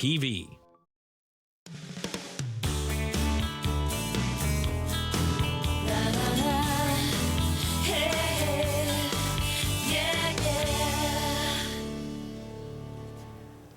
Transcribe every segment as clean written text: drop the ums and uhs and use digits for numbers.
TV.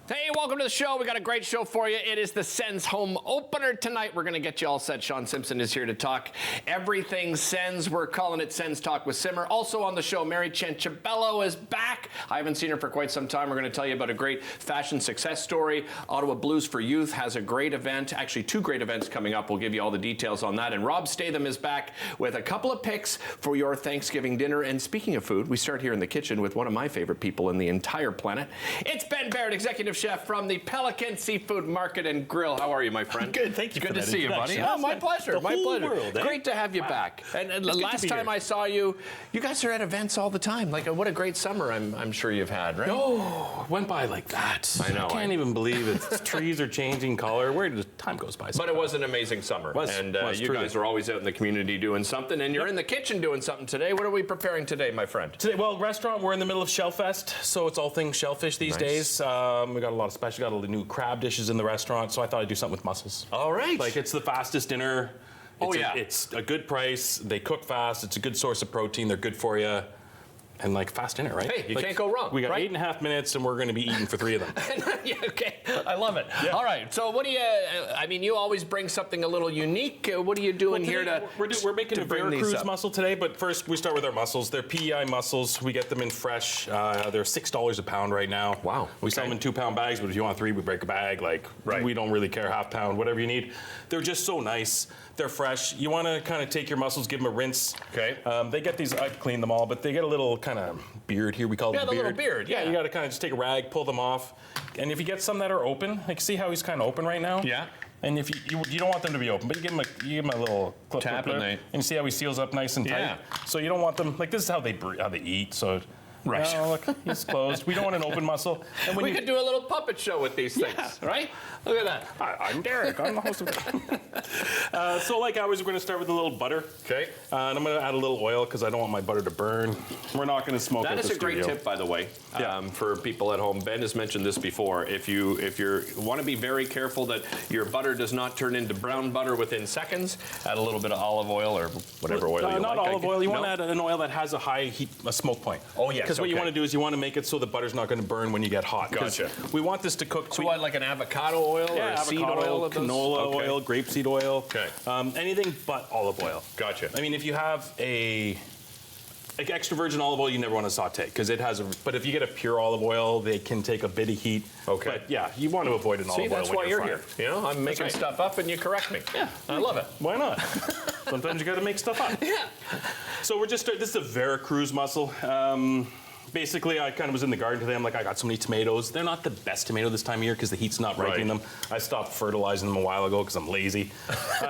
Hey, welcome to the show. We got a great show for you. It is the Sens home opener tonight. We're going to get you all set. Sean Simpson is here to talk everything Sens. We're calling it Sens Talk with Simmer. Also on the show, Mary Cianciabello is back. I haven't seen her for quite some time. We're going to tell you about a great fashion success story. Ottawa Blues for Youth has a great event, actually 2 great events coming up. We'll give you all the details on that. And Rob Statham is back with a couple of picks for your Thanksgiving dinner. And speaking of food, we start here in the kitchen with one of my favorite people in the entire planet. It's Ben Barrett, Executive Chef from the Pelican Seafood Market and Grill. How are you, my friend? Good, thank you. Good to see you, buddy. Oh, my pleasure. My pleasure. World, eh? Great to have you back. And the last time I saw you, you guys are at events all the time. Like, what a great summer I'm sure you've had, right? Oh, went by like that. I know. I can't even believe it. Trees are changing color. Where the time goes by. But it was an amazing summer. And you guys are always out in the community doing something, and you're in the kitchen doing something today. What are we preparing today, my friend? Today, well, restaurant, we're in the middle of Shellfest, so it's all things shellfish these days. We got a lot of special, got a new crab dishes in the restaurant, so I thought I'd do something with mussels. All right. Like, it's the fastest dinner. It's a good price. They cook fast. It's a good source of protein. They're good for you. And like fast dinner, right? Hey, you can't go wrong. We got 8.5 minutes, and we're going to be eating for 3 of them. Yeah, okay, I love it. Yeah. All right, so what do you? I mean, you always bring something a little unique. What are you doing here to? We're making a Veracruz mussel today, but first we start with our mussels. They're PEI mussels. We get them in fresh. They're $6 a pound right now. Wow. We sell them in 2-pound bags, but if you want 3, we break a bag. Like, we don't really care, half pound, whatever you need. They're just so nice. They're fresh. You want to kind of take your mussels, give them a rinse. Okay. They get these. I've cleaned them all, but they get a little kind of beard here. We call it the beard. little beard. Yeah. You got to kind of just take a rag, pull them off, and if you get some that are open, like see how he's kind of open right now. Yeah. And if you don't want them to be open, but you give him a little clip tap, and you see how he seals up nice and tight. Yeah. So you don't want them like this is how they eat. So. Right. No, look, he's closed. We don't want an open mussel. And when we could do a little puppet show with these things, right? Look at that. Hi, I'm Derek. I'm the host of it. So like always, we're going to start with a little butter. Okay. And I'm going to add a little oil because I don't want my butter to burn. We're not going to smoke That out is the a great studio. tip, by the way, for people at home. Ben has mentioned this before. If you want to be very careful that your butter does not turn into brown butter within seconds, add a little bit of olive oil or whatever oil you like. Not olive oil. You want to add an oil that has a high heat, a smoke point. Oh, yes. Because what you want to do is you want to make it so the butter's not going to burn when you get hot. Gotcha. We want this to cook. So what, like an avocado oil or a seed oil? Canola oil, grapeseed oil. Okay. Anything but olive oil. Gotcha. I mean, if you have like extra virgin olive oil, you never want to saute because it has but if you get a pure olive oil, they can take a bit of heat. Okay. But yeah, you want to avoid an olive oil. See, that's why you're here. You know, I'm making stuff up and you correct me. Yeah. I love it. Why not? Sometimes you got to make stuff up. Yeah. So we're just this is a Veracruz mussel. Basically, I kind of was in the garden today. I'm like, I got so many tomatoes. They're not the best tomato this time of year because the heat's not ripening them. I stopped fertilizing them a while ago because I'm lazy.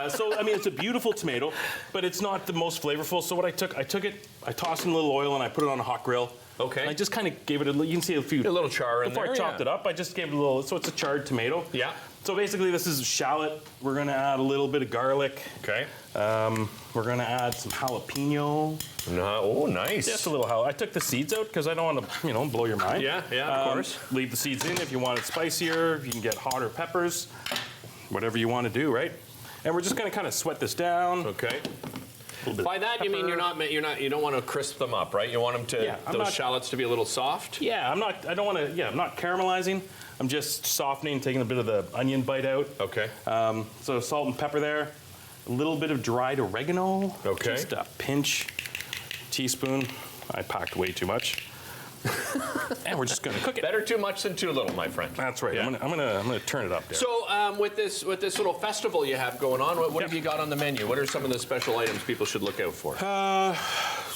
So, I mean, it's a beautiful tomato, but it's not the most flavorful. So what I took it, I tossed in a little oil and I put it on a hot grill. Okay. And I just kind of gave it you can see a little char in there. Before I chopped it up, I just gave it a little, so it's a charred tomato. Yeah. So basically, this is shallot. We're going to add a little bit of garlic. Okay. We're going to add some jalapeno. Oh, nice. Just a little jalapeno. I took the seeds out because I don't want to, blow your mind. Yeah, of course. Leave the seeds in if you want it spicier. You can get hotter peppers. Whatever you want to do, right? And we're just going to kind of sweat this down. Okay. By that you mean you don't want to crisp them up, right? You want them to those shallots to be a little soft? Yeah, I'm not caramelizing. I'm just softening, taking a bit of the onion bite out. Okay. So salt and pepper there. A little bit of dried oregano. Okay. Just a pinch, teaspoon. I packed way too much. And we're just going to cook it. Better too much than too little, my friend. That's right. Yeah. I'm gonna turn it up there. So with this little festival you have going on, what have you got on the menu? What are some of the special items people should look out for?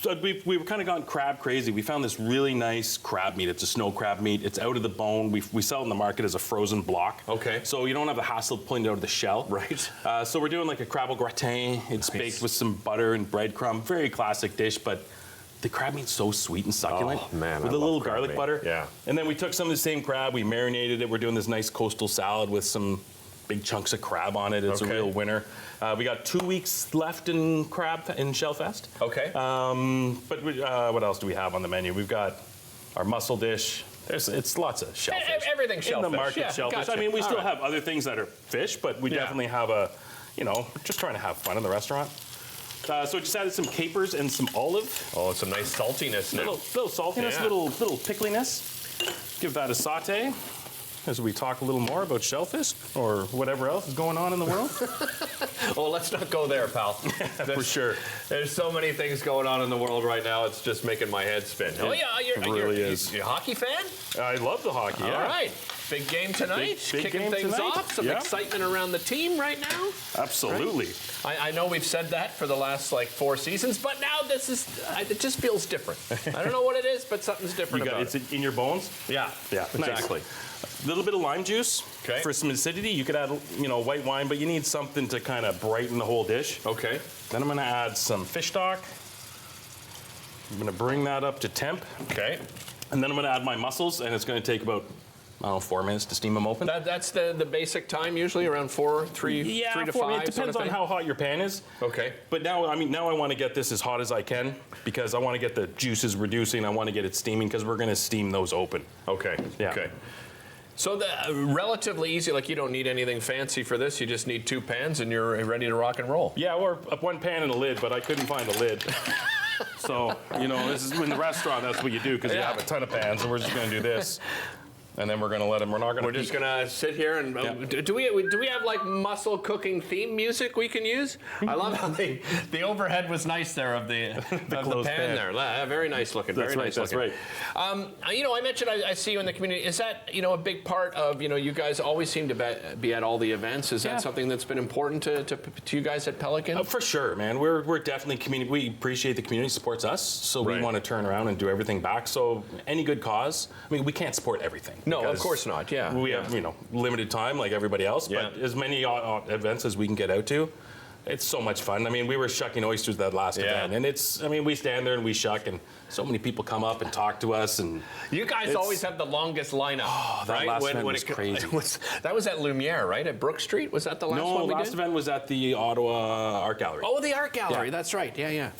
So we've kind of gone crab crazy. We found this really nice crab meat. It's a snow crab meat. It's out of the bone. We sell it in the market as a frozen block. Okay. So you don't have the hassle of pulling it out of the shell. Right. So we're doing like a crab au gratin. It's baked with some butter and breadcrumb. Very classic dish, but the crab meat's so sweet and succulent. Oh, man, with I a little love crab garlic meat. butter. Yeah. And then we took some of the same crab. We marinated it. We're doing this nice coastal salad with some big chunks of crab on it. It's a real winner. We got 2 weeks left in crab in Shellfest. Okay. But what else do we have on the menu? We've got our mussel dish, It's lots of shellfish. Everything shellfish. In the market, yeah, shellfish. Gotcha. I mean, we still right. have other things that are fish, but we definitely have just trying to have fun in the restaurant. So I just added some capers and some olive. Oh, some nice saltiness now. Little saltiness, little pickliness. Give that a saute as we talk a little more about shellfish or whatever else is going on in the world. Well, let's not go there, pal. For sure. There's so many things going on in the world right now. It's just making my head spin. It really is. You're a hockey fan? I love the hockey, All right. Big game tonight. Big Kicking game things tonight. off. Some excitement around the team right now. Absolutely. Right? I know we've said that for the last 4 seasons, but now it just feels different. I don't know what it is, but something's different about it. It's in your bones? Yeah. Yeah, Exactly. A little bit of lime juice for some acidity. You could add, white wine, but you need something to kind of brighten the whole dish. Okay. Then I'm going to add some fish stock. I'm going to bring that up to temp. Okay. And then I'm going to add my mussels, and it's going to take about, 4 minutes to steam them open. That's the basic time, usually around 3 to 5. It depends on how hot your pan is. Okay. But now I want to get this as hot as I can because I want to get the juices reducing. I want to get it steaming because we're going to steam those open. Okay. Yeah. Okay. So relatively easy, you don't need anything fancy for this. You just need 2 pans and you're ready to rock and roll. Yeah, or 1 pan and a lid, but I couldn't find a lid. So, this is in the restaurant, that's what you do because you have a ton of pans, and we're just going to do this. And then we're going to let them, we're just going to sit here and, do we have muscle cooking theme music we can use? I love how the overhead was nice there of the pan there. Very nice looking, very nice looking. That's right. I mentioned I see you in the community. Is that, a big part of, you guys always seem to be at all the events. Is that something that's been important to you guys at Pelican? For sure, man. We're definitely community. We appreciate the community supports us, so we want to turn around and do everything back. So any good cause, we can't support everything. No, of course not. Yeah, we have limited time like everybody else, but as many events as we can get out to. It's so much fun. We were shucking oysters that last event, and we stand there and we shuck, and so many people come up and talk to us. And you guys always have the longest lineup. Oh, that right? last event was crazy. That was at Lumiere, right? At Brook Street? Was that the last one we did? No, last event was at the Ottawa Art Gallery. Oh, the Art Gallery. That's right. Yeah.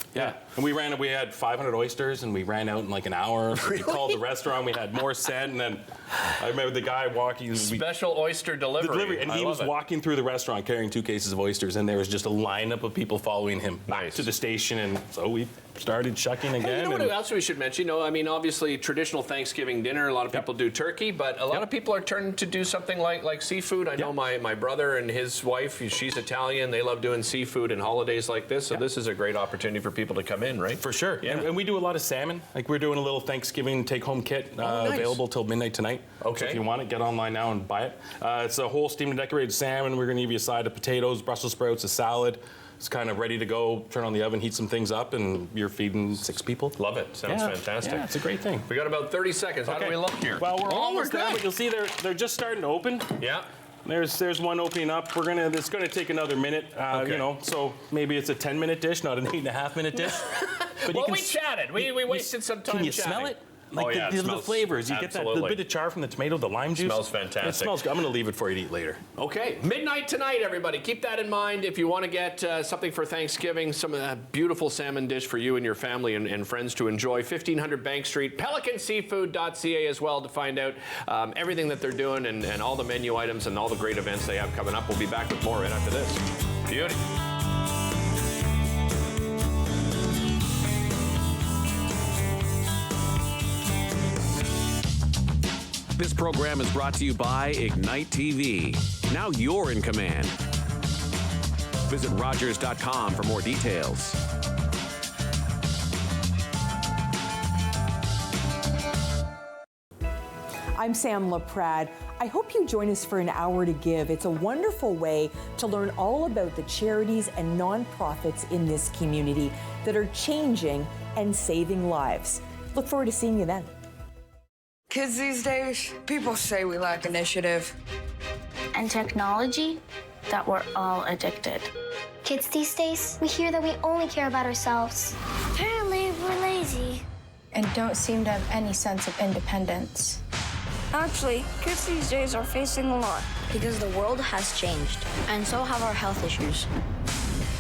And we had 500 oysters, and we ran out in an hour. So we called the restaurant. We had more set, and then I remember the guy walking. Special oyster delivery. And he was walking through the restaurant carrying 2 cases of oysters, and there was just a lineup of people following him to the station, and so we started shucking again. Hey, you know what else we should mention? Obviously traditional Thanksgiving dinner. A lot of people do turkey, but a lot of people are turning to do something like seafood. I know my brother and his wife. She's Italian. They love doing seafood and holidays like this. So this is a great opportunity for people to come in, right? For sure. Yeah. And we do a lot of salmon. We're doing a little Thanksgiving take-home kit available till midnight tonight. Okay. So if you want it, get online now and buy it. It's a whole steamed and decorated salmon. We're going to give you a side of potatoes, Brussels sprouts, a salad. It's kind of ready to go. Turn on the oven, heat some things up, and you're feeding 6 people. Love it. Sounds fantastic. Yeah, it's a great thing. We got about 30 seconds. How do we look here? Well, we're almost there, but you'll see they're just starting to open. Yeah. There's one opening up. It's going to take another minute. So maybe it's a 10-minute dish, not an 8.5-minute dish. But we chatted. We wasted some time. Can you chatting. smell it? The flavors. You get the bit of char from the tomato, the lime juice. Smells fantastic. It smells good. I'm going to leave it for you to eat later. Okay. Midnight tonight, everybody. Keep that in mind. If you want to get something for Thanksgiving, some of that beautiful salmon dish for you and your family and friends to enjoy, 1500 Bank Street, pelicanseafood.ca as well to find out everything that they're doing and all the menu items and all the great events they have coming up. We'll be back with more right after this. Beauty. This program is brought to you by Ignite TV. Now you're in command. Visit Rogers.com for more details. I'm Sam LaPrade. I hope you join us for an hour to give. It's a wonderful way to learn all about the charities and nonprofits in this community that are changing and saving lives. Look forward to seeing you then. Kids these days, people say we lack initiative. And technology, that we're all addicted. Kids these days, we hear that we only care about ourselves. Apparently, we're lazy. And don't seem to have any sense of independence. Actually, kids these days are facing a lot. Because the world has changed, and so have our health issues.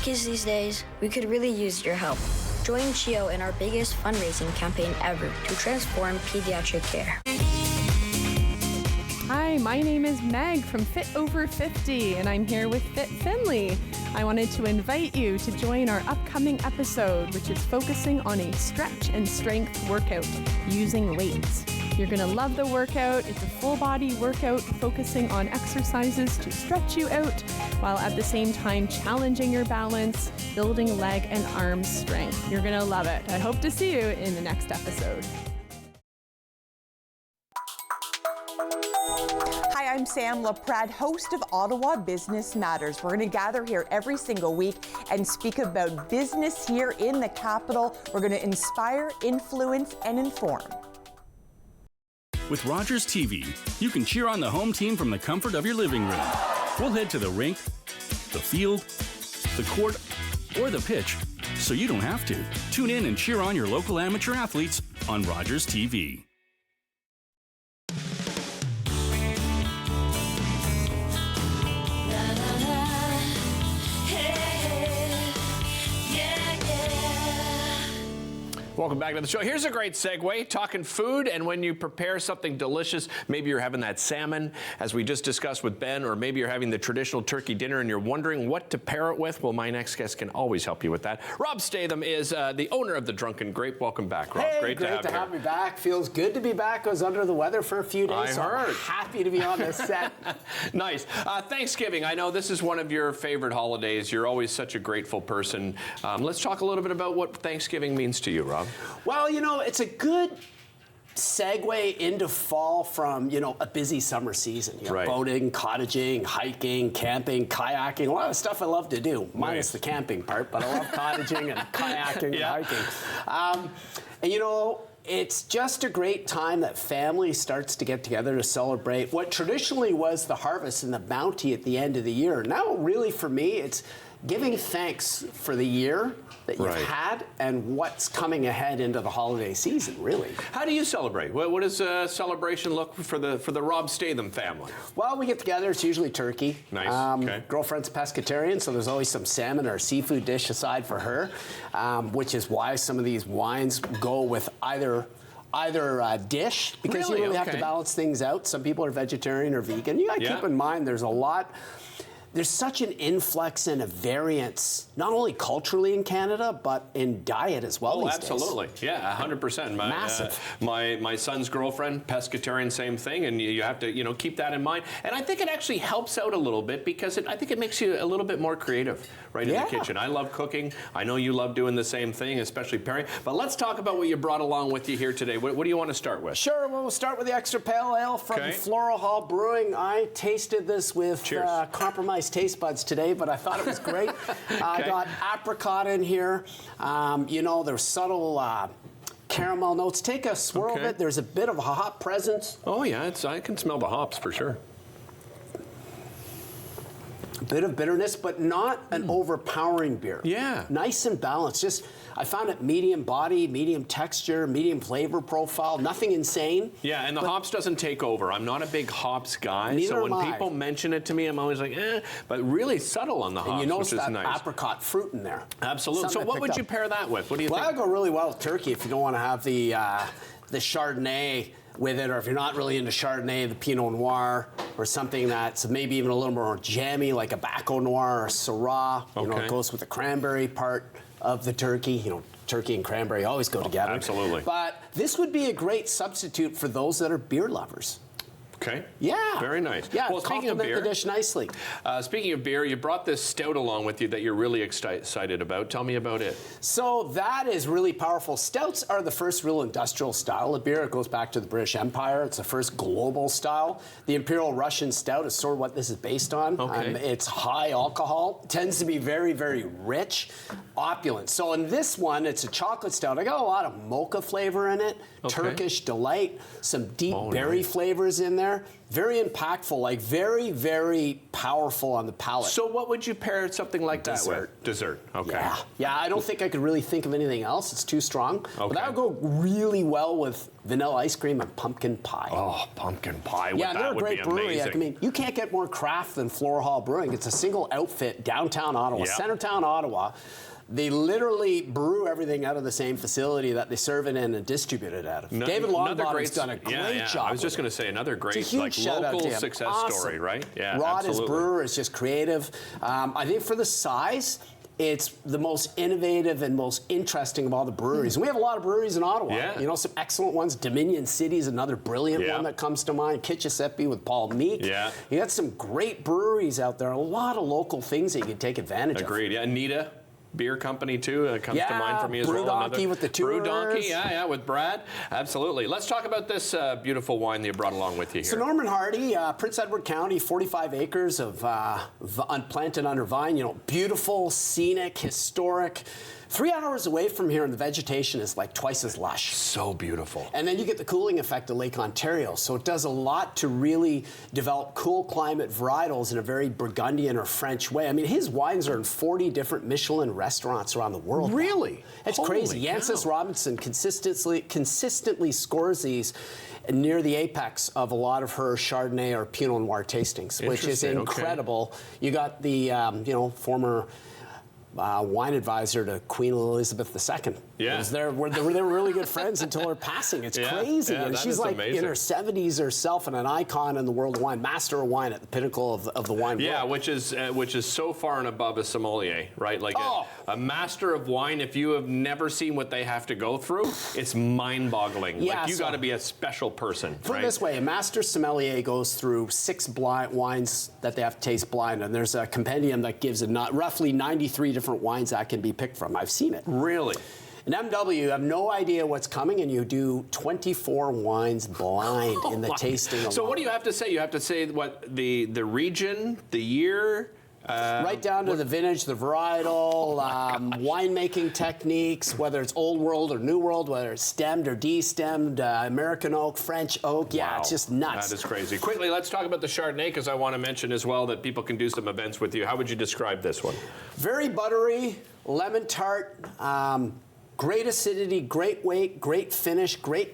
Kids these days, we could really use your help. Join CHIO in our biggest fundraising campaign ever to transform pediatric care. Hi, my name is Meg from Fit Over 50, and I'm here with Fit Finley. I wanted to invite you to join our upcoming episode, which is focusing on a stretch and strength workout using weights. You're going to love the workout. It's a full body workout focusing on exercises to stretch you out while at the same time challenging your balance, building leg and arm strength. You're going to love it. I hope to see you in the next episode. Hi, I'm Sam LaPrade, host of Ottawa Business Matters. We're going to gather here every single week and speak about business here in the capital. We're going to inspire, influence, and inform. With Rogers TV, you can cheer on the home team from the comfort of your living room. We'll head to the rink, the field, the court, or the pitch, so you don't have to. Tune in and cheer on your local amateur athletes on Rogers TV. Welcome back to the show. Here's a great segue, talking food, and when you prepare something delicious, maybe you're having that salmon, as we just discussed with Ben, or maybe you're having the traditional turkey dinner and you're wondering what to pair it with. Well, my next guest can always help you with that. Rob Statham is the owner of the Drunken Grape. Welcome back, Rob. Hey, great to have me back. Feels good to be back. I was under the weather for a few days, so I'm happy to be on this set. Nice. Thanksgiving, I know this is one of your favorite holidays. You're always such a grateful person. Let's talk a little bit about what Thanksgiving means to you, Rob. Well, you know, it's a good segue into fall from, you know, a busy summer season. You know, boating, cottaging, hiking, camping, kayaking, a lot of stuff I love to do, minus the camping part, but I love cottaging and kayaking and hiking. And, you know, it's just a great time that family starts to get together to celebrate what traditionally was the harvest and the bounty at the end of the year. Now, really, for me, it's giving thanks for the year that you've had and what's coming ahead into the holiday season, really. How do you celebrate? What does a celebration look for the Rob Statham family? Well, we get together. It's usually turkey. Nice. Girlfriend's a pescatarian, so there's always some salmon or seafood dish aside for her, which is why some of these wines go with either dish, because you really have to balance things out. Some people are vegetarian or vegan. You got to keep in mind there's such an influx and a variance, not only culturally in Canada, but in diet as well these days. Absolutely. Yeah, 100%. Massive. My son's girlfriend, pescatarian, same thing, and you have to, you know, keep that in mind. And I think it actually helps out a little bit because I think it makes you a little bit more creative in the kitchen. I love cooking. I know you love doing the same thing, especially pairing. But let's talk about what you brought along with you here today. What do you want to start with? Sure. Well, we'll start with the Extra Pale Ale from Floral Hall Brewing. I tasted this with compromised taste buds today, but I thought it was great. I got apricot in here. You know, there's subtle caramel notes. Take a swirl of it. There's a bit of a hop presence. Oh, yeah. I can smell the hops for sure. A bit of bitterness, but not an overpowering beer. Yeah. Nice and balanced. I found it medium body, medium texture, medium flavor profile, nothing insane. Yeah, and the hops doesn't take over. I'm not a big hops guy, so when people mention it to me, I'm always like, but really subtle on the hops, you notice which is that nice. Apricot fruit in there. Absolutely. So what would you pair that with? What do you think? Well, that'd go really well with turkey if you don't want to have the Chardonnay with it, or if you're not really into Chardonnay, the Pinot Noir, or something that's maybe even a little more jammy, like a Baco Noir or Syrah. You know, it goes with the cranberry part of the turkey. You know, turkey and cranberry always go together. Absolutely. But this would be a great substitute for those that are beer lovers. Okay. Yeah. Very nice. Yeah, well, speaking of beer, the dish nicely. Speaking of beer, you brought this stout along with you that you're really excited about. Tell me about it. So that is really powerful. Stouts are the first real industrial style of beer. It goes back to the British Empire. It's the first global style. The Imperial Russian Stout is sort of what this is based on. It's high alcohol. It tends to be very, very rich, opulent. So in this one, it's a chocolate stout. I got a lot of mocha flavor in it, Turkish delight, some deep berry flavors in there. Very impactful, like very, very powerful on the palate. So what would you pair something like that with? Dessert. Okay. Yeah, I don't think I could really think of anything else. It's too strong. But that would go really well with vanilla ice cream and pumpkin pie. Oh, pumpkin pie with that would be amazing. Yeah, they're a great brewery. I mean, you can't get more craft than Floral Hall Brewing. It's a single outfit, downtown Ottawa, centertown Ottawa. They literally brew everything out of the same facility that they serve it in and distribute it out of. David Longbottom's done a great job. I was just going to say another great local success story, right? Yeah, Rod, absolutely. his brewer, is just creative. I think for the size, it's the most innovative and most interesting of all the breweries. And we have a lot of breweries in Ottawa. Yeah. You know, some excellent ones. Dominion City is another brilliant one that comes to mind. Kitchissippi with Paul Meek. Yeah. You got some great breweries out there. A lot of local things that you can take advantage of. Agreed. Yeah, Anita Beer Company too comes to mind for me as well. Brew Donkey with the tours. Brew Donkey, with Brad. Absolutely. Let's talk about this beautiful wine that you brought along with you here. So Norman Hardy, Prince Edward County, 45 acres of planted under vine. You know, beautiful, scenic, historic. 3 hours away from here, and the vegetation is like twice as lush. So beautiful. And then you get the cooling effect of Lake Ontario. So it does a lot to really develop cool climate varietals in a very Burgundian or French way. I mean, his wines are in 40 different Michelin restaurants around the world. Really? It's crazy. Jancis Robinson consistently scores these near the apex of a lot of her Chardonnay or Pinot Noir tastings, which is incredible. Okay. You got the, former wine advisor to Queen Elizabeth II. Yeah. They were really good friends until her passing. It's crazy. Yeah, and she's like amazing. In her 70s herself and an icon in the world of wine, master of wine at the pinnacle of the wine world. Which is so far and above a sommelier, right? Like a master of wine, if you have never seen what they have to go through, it's mind-boggling. Yeah, like you got to be a special person, Put it this way, a master sommelier goes through 6 wines that they have to taste blind, and there's a compendium that gives roughly 93 different wines that can be picked from. I've seen it. Really? In MW, you have no idea what's coming, and you do 24 wines blind in the tasting alone. So what do you have to say? You have to say what the region, the year, right down to the vintage, the varietal, winemaking techniques, whether it's old world or new world, whether it's stemmed or de-stemmed, American oak, French oak. Yeah, it's just nuts. That is crazy. Quickly, let's talk about the Chardonnay, because I want to mention as well that people can do some events with you. How would you describe this one? Very buttery, lemon tart, great acidity, great weight, great finish, great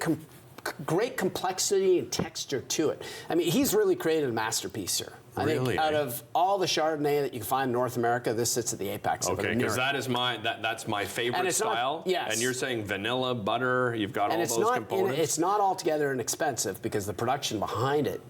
complexity and texture to it. I mean, he's really created a masterpiece here. I think out of all the Chardonnay that you can find in North America, this sits at the apex of it. Okay, because that's my favorite style. Yes. And you're saying vanilla, butter, you've got all those components. It's not altogether inexpensive because the production behind it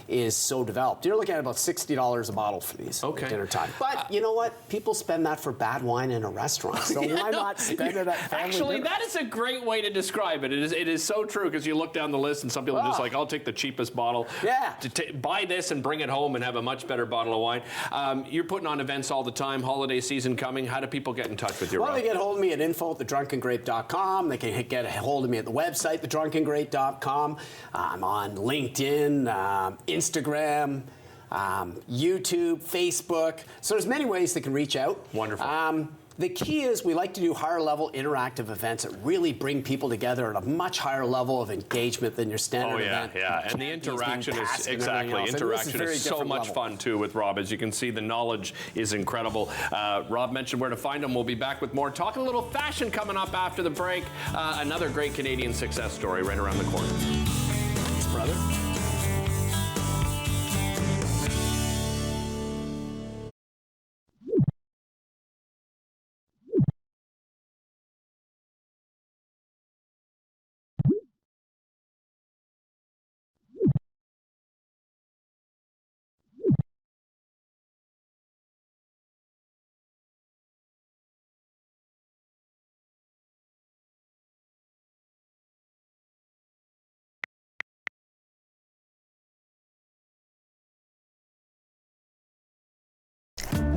is so developed. You're looking at about $60 a bottle for these at dinner time. But you know what? People spend that for bad wine in a restaurant. So why not spend it at family Actually, dinner? that is a great way to describe it. It is so true, because you look down the list and some people are just like, I'll take the cheapest bottle. Yeah. Buy this and bring it home and have a much better bottle of wine. You're putting on events all the time, holiday season coming. How do people get in touch with you, Rob? Well, they get hold of me at info@thedrunkengrape.com. They can get a hold of me at the website, thedrunkengrape.com. I'm on LinkedIn, Instagram, YouTube, Facebook. So there's many ways they can reach out. Wonderful. The key is we like to do higher level interactive events that really bring people together at a much higher level of engagement than your standard event. And the interaction is so much fun too with Rob. As you can see, the knowledge is incredible. Rob mentioned where to find him. We'll be back with more. Talking a little fashion coming up after the break. Another great Canadian success story right around the corner. Thanks, brother.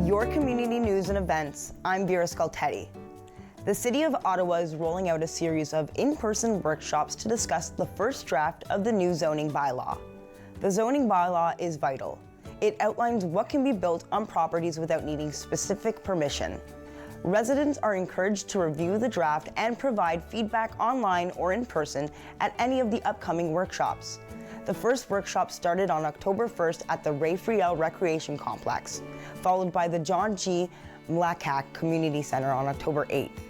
Your community news and events. I'm Vera Scultetti. The City of Ottawa is rolling out a series of in-person workshops to discuss the first draft of the new zoning bylaw. The zoning bylaw is vital. It outlines what can be built on properties without needing specific permission. Residents are encouraged to review the draft and provide feedback online or in person at any of the upcoming workshops. The first workshop started on October 1st at the Ray Friel Recreation Complex, followed by the John G. Mlakak Community Center on October 8th,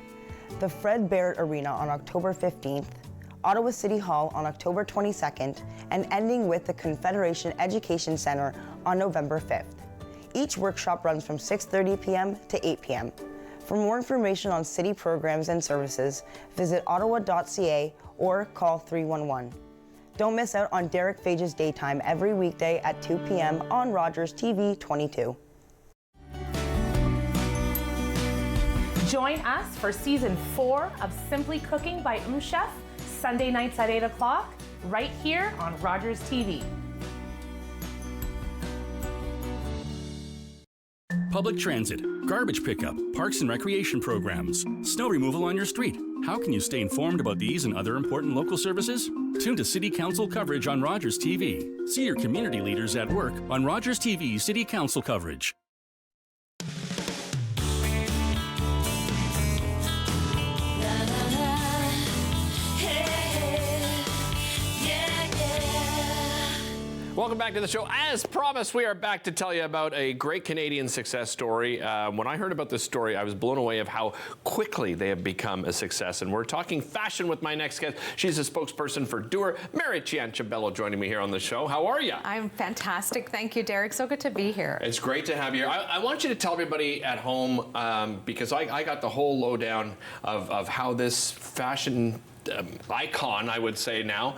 the Fred Barrett Arena on October 15th, Ottawa City Hall on October 22nd, and ending with the Confederation Education Center on November 5th. Each workshop runs from 6:30 p.m. to 8 p.m. For more information on city programs and services, visit ottawa.ca or call 311. Don't miss out on Derek Fage's Daytime every weekday at 2 p.m. on Rogers TV 22. Join us for Season 4 of Simply Cooking by Chef, Sunday nights at 8 o'clock, right here on Rogers TV. Public transit, garbage pickup, parks and recreation programs, snow removal on your street. How can you stay informed about these and other important local services? Tune to City Council coverage on Rogers TV. See your community leaders at work on Rogers TV City Council coverage. Welcome back to the show. As promised, we are back to tell you about a great Canadian success story. When I heard about this story, I was blown away of how quickly they have become a success. And we're talking fashion with my next guest. She's a spokesperson for Doer. Mary Cianciabello joining me here on the show. How are you? I'm fantastic. Thank you, Derek. So good to be here. It's great to have you here. I want you to tell everybody at home, because I got the whole lowdown of how this fashion icon, I would say now,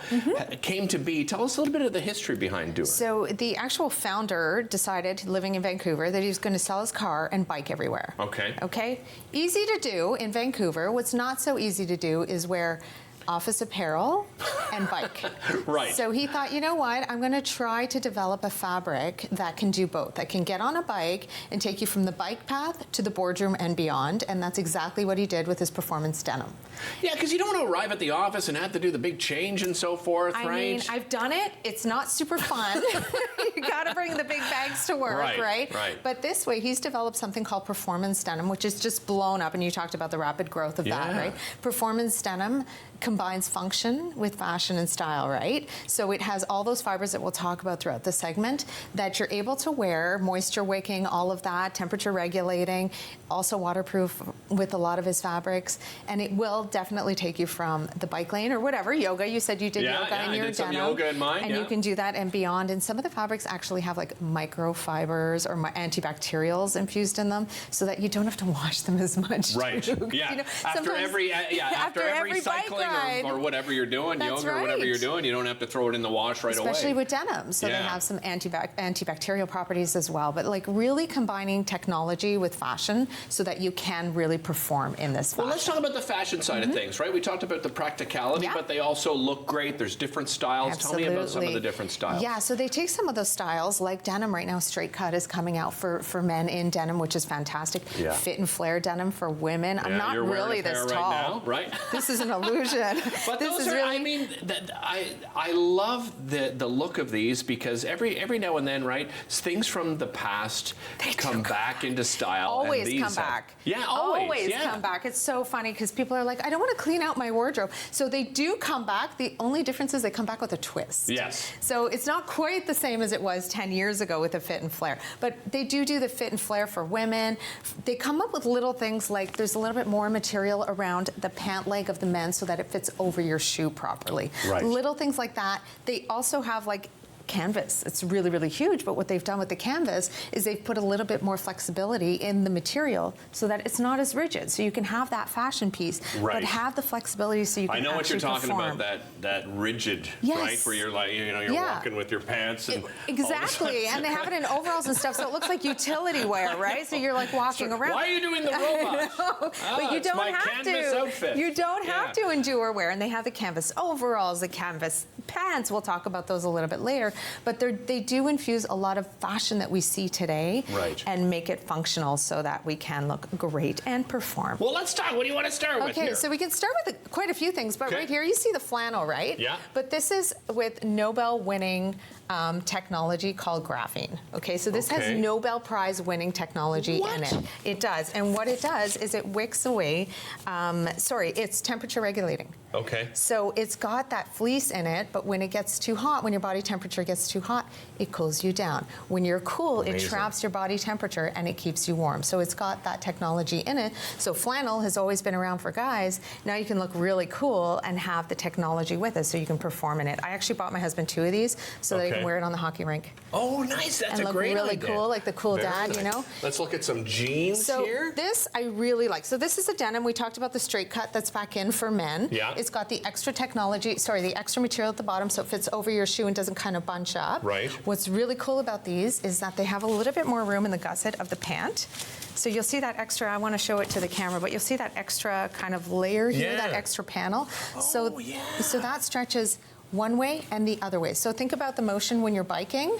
came to be. Tell us a little bit of the history behind Doer. So the actual founder decided, living in Vancouver, that he was going to sell his car and bike everywhere. Okay. Okay? Easy to do in Vancouver. What's not so easy to do is wear office apparel and bike. Right. So he thought, you know what, I'm going to try to develop a fabric that can do both, that can get on a bike and take you from the bike path to the boardroom and beyond, and that's exactly what he did with his performance denim. Yeah, because you don't want to arrive at the office and have to do the big change and so forth, right? I mean, I've done it. It's not super fun. You got to bring the big bags to work, right? Right. But this way, he's developed something called performance denim, which is just blown up, and you talked about the rapid growth of that, right? Performance denim combines function with fashion and style, right? So it has all those fibers that we'll talk about throughout the segment that you're able to wear, moisture wicking, all of that, temperature regulating, also waterproof with a lot of his fabrics, and it will definitely take you from the bike lane or whatever, yoga, you said you did yoga in your denim. I did some yoga in mine, and you can do that and beyond, and some of the fabrics actually have like microfibers or antibacterials infused in them so that you don't have to wash them as much. Right, too. yeah. You know, after every cycling or whatever you're doing, That's yoga or whatever you're doing, you don't have to throw it in the wash right away. Especially with denim. So they have some antibacterial properties as well. But like really combining technology with fashion so that you can really perform in this fashion. Well, let's talk about the fashion side of things, right? We talked about the practicality, but they also look great. There's different styles. Absolutely. Tell me about some of the different styles. Yeah, so they take some of those styles, like denim right now, straight cut is coming out for men in denim, which is fantastic. Yeah. Fit and flare denim for women. I'm not really this tall. Right now, right? This is an illusion. But this those is are, really... I mean, I love the look of these because every now and then, right, things from the past come back into style. Always and these come back. Yeah, always come back. It's so funny because people are like, I don't want to clean out my wardrobe. So they do come back. The only difference is they come back with a twist. Yes. So it's not quite the same as it was 10 years ago with the fit and flare. But they do the fit and flare for women. They come up with little things like there's a little bit more material around the pant leg of the men so that it fits over your shoe properly. Right. Little things like that. They also have like canvas. It's really, really huge, but what they've done with the canvas is they've put a little bit more flexibility in the material so that it's not as rigid. So you can have that fashion piece, but have the flexibility so you can I know what you're talking perform. about, that rigid, right? Where you're like, you're walking with your pants and exactly, and they have it in overalls and stuff, so it looks like utility wear, right? So you're like walking around. Why are you doing the robot? But you don't have to. Outfit. You don't have to in Doer wear, and they have the canvas overalls, the canvas pants. We'll talk about those a little bit later. But they do infuse a lot of fashion that we see today and make it functional so that we can look great and perform. Well, let's talk. What do you want to start with here? Okay, so we can start with quite a few things, but right here you see the flannel, right? Yeah. But this is with Nobel-winning technology called graphene. Okay, so this has Nobel Prize winning technology in it. It does, and what it does is it wicks away, it's temperature regulating. Okay. So it's got that fleece in it, but when it gets too hot, when your body temperature gets too hot, it cools you down. When you're cool, it traps your body temperature and it keeps you warm. So it's got that technology in it. So flannel has always been around for guys. Now you can look really cool and have the technology with it so you can perform in it. I actually bought my husband 2 of these so that he can wear it on the hockey rink. Oh, nice. That's and a great idea. And look really cool, like the cool dad, nice. you know? Let's look at some jeans here. So this I really like. So this is a denim. We talked about the straight cut that's back in for men. Yeah. It's got the extra the extra material at the bottom so it fits over your shoe and doesn't kind of bunch up. Right. What's really cool about these is that they have a little bit more room in the gusset of the pant. So you'll see that extra, I want to show it to the camera, but you'll see that extra kind of layer here, that extra panel. So that stretches one way and the other way. So think about the motion when you're biking.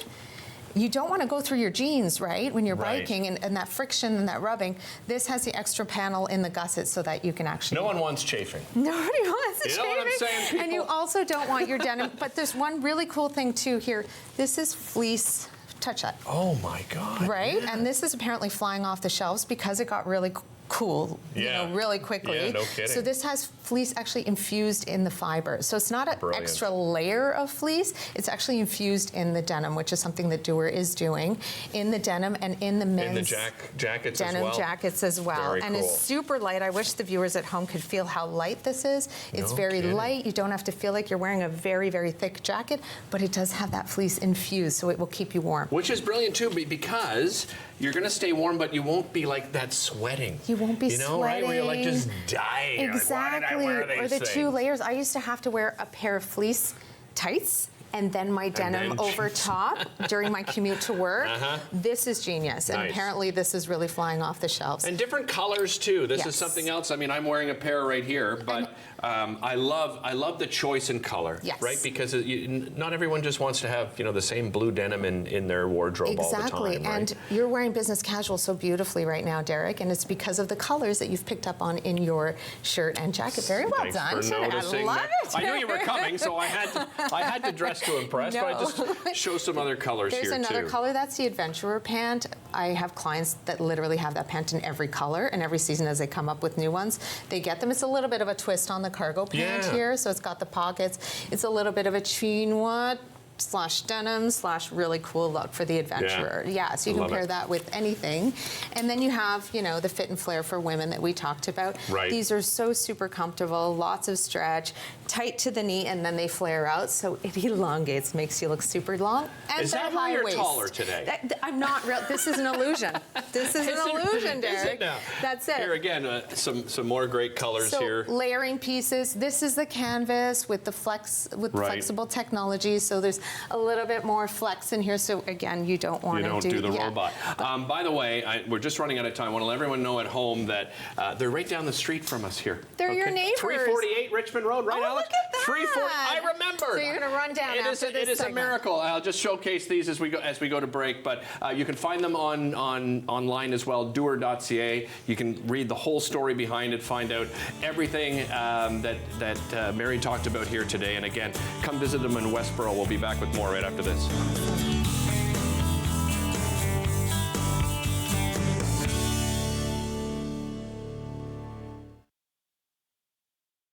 You don't want to go through your jeans, right, when you're biking, and that friction and that rubbing. This has the extra panel in the gusset so that you can actually... No one wants chafing. Nobody wants chafing. You know what I'm saying, people? And you also don't want your denim... But there's one really cool thing, too, here. This is fleece touch-up. Oh, my God. Right? Yeah. And this is apparently flying off the shelves because it got really cool, you know, really quickly. Yeah, no kidding. So this has fleece actually infused in the fiber. So it's not an extra layer of fleece. It's actually infused in the denim, which is something that Doer is doing in the denim and in the men's in the jackets denim as well. jackets as well. Very and cool. It's super light. I wish the viewers at home could feel how light this is. It's very light. You don't have to feel like you're wearing a very, very thick jacket, but it does have that fleece infused, so it will keep you warm. Which is brilliant too, because you're going to stay warm, but you won't be like that sweating. You won't be sweating. Right? Where you're like just dying. Exactly. Like, why did I wear these or the things? 2 layers. I used to have to wear a pair of fleece tights and then my denim over top during my commute to work. This is genius. And apparently this is really flying off the shelves. And different colors too. This is something else. I mean, I'm wearing a pair right here, but I love the choice in color, right? Because not everyone just wants to have, you know, the same blue denim in their wardrobe all the time. Exactly. Right? And you're wearing business casual so beautifully right now, Derek, and it's because of the colors that you've picked up on in your shirt and jacket. Very well done. For noticing. I love it. I knew you were coming, so I had to dress to impress, but I just show some other colors here too. There's another color. That's the adventurer pant. I have clients that literally have that pant in every color, and every season as they come up with new ones, they get them. It's a little bit of a twist on the cargo pant here, so it's got the pockets. It's a little bit of a chinois / denim / really cool look for the adventurer. Yeah, so you can pair that with anything. And then you have, you know, the fit and flare for women that we talked about. Right. These are so super comfortable, lots of stretch, tight to the knee, and then they flare out, so it elongates, makes you look super long. And is that why you're taller today? I'm not real. This is an illusion. This is an illusion, Derek. Is it now? That's it. Here again, some more great colors here. Layering pieces. This is the canvas with the flexible technology. So there's a little bit more flex in here. So again, you don't want to do the robot. By the way, we're just running out of time. I want to let everyone know at home that they're right down the street from us here. They're your neighbors. 348 Richmond Road, right, Alex? Look at that. 340. I remember. So you're going to run down after this It is a segment. miracle. I'll just showcase these as we go to break. But you can find them online as well. Doer.ca. You can read the whole story behind it. Find out everything that Mary talked about here today. And again, come visit them in Westboro. We'll be back with more right after this.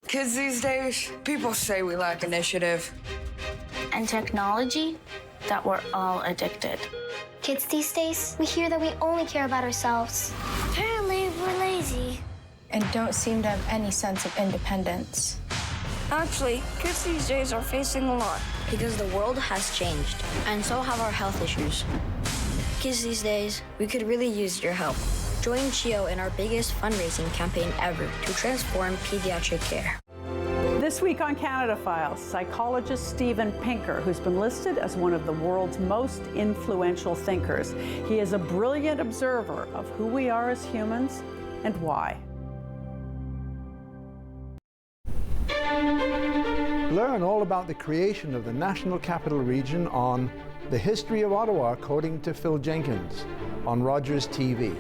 Kids these days, people say we lack initiative. And technology, that we're all addicted. Kids these days, we hear that we only care about ourselves. Apparently, we're lazy. And don't seem to have any sense of independence. Actually, kids these days are facing a lot. Because the world has changed, and so have our health issues. Kids these days, we could really use your help. Join CHIO in our biggest fundraising campaign ever to transform pediatric care. This week on Canada Files, psychologist Steven Pinker, who's been listed as one of the world's most influential thinkers. He is a brilliant observer of who we are as humans and why. Learn all about the creation of the National Capital Region on The History of Ottawa, according to Phil Jenkins, on Rogers TV.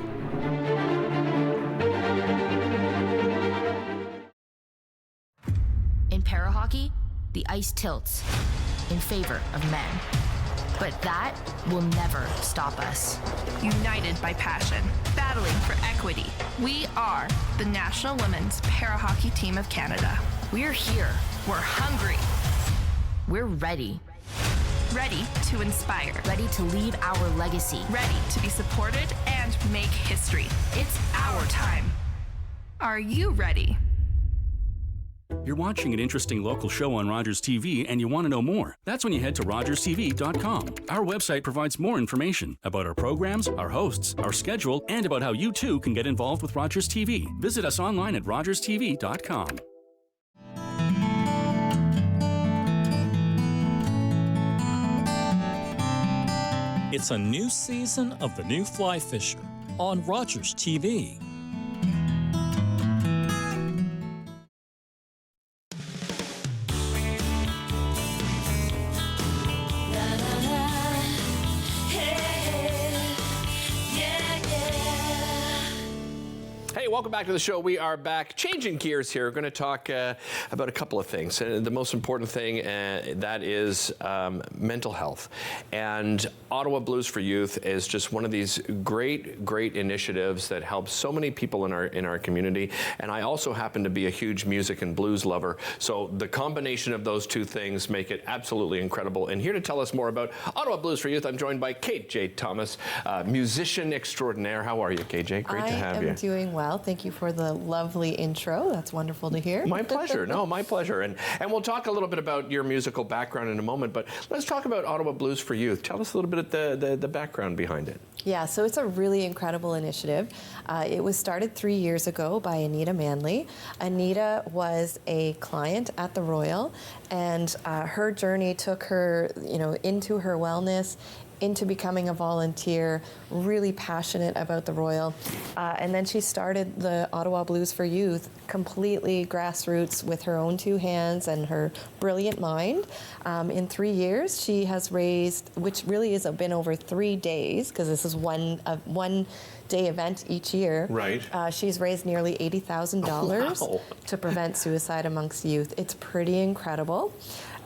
In para-hockey, the ice tilts in favor of men. But that will never stop us. United by passion, battling for equity. We are the National Women's Para-Hockey Team of Canada. We're here. We're hungry. We're ready. Ready to inspire. Ready to leave our legacy. Ready to be supported and make history. It's our time. Are you ready? You're watching an interesting local show on Rogers TV and you want to know more. That's when you head to rogerstv.com. Our website provides more information about our programs, our hosts, our schedule, and about how you too can get involved with Rogers TV. Visit us online at rogerstv.com. It's a new season of The New Fly Fisher on Rogers TV. Welcome back to the show. We are back changing gears here. We're going to talk about a couple of things. The most important thing, that is mental health. And Ottawa Blues for Youth is just one of these great initiatives that helps so many people in our community. And I also happen to be a huge music and blues lover. So the combination of those two things make it absolutely incredible. And here to tell us more about Ottawa Blues for Youth, I'm joined by Kate J. Thomas, musician extraordinaire. How are you, KJ? Great to have you. I am doing well. Thank you for the lovely intro. That's wonderful to hear. My pleasure. No, my pleasure. And we'll talk a little bit about your musical background in a moment, but let's talk about Ottawa Blues for Youth. Tell us a little bit of the background behind it. Yeah, so it's a really incredible initiative. It was started 3 years ago by Anita Manley. Anita was a client at the Royal, and her journey took her, into her wellness, into becoming a volunteer, really passionate about the Royal. And then she started the Ottawa Blues for Youth completely grassroots with her own two hands and her brilliant mind. In 3 years, she has raised, which really has been over 3 days, because this is one day event each year. Right. She's raised nearly $80,000 to prevent suicide amongst youth. It's pretty incredible.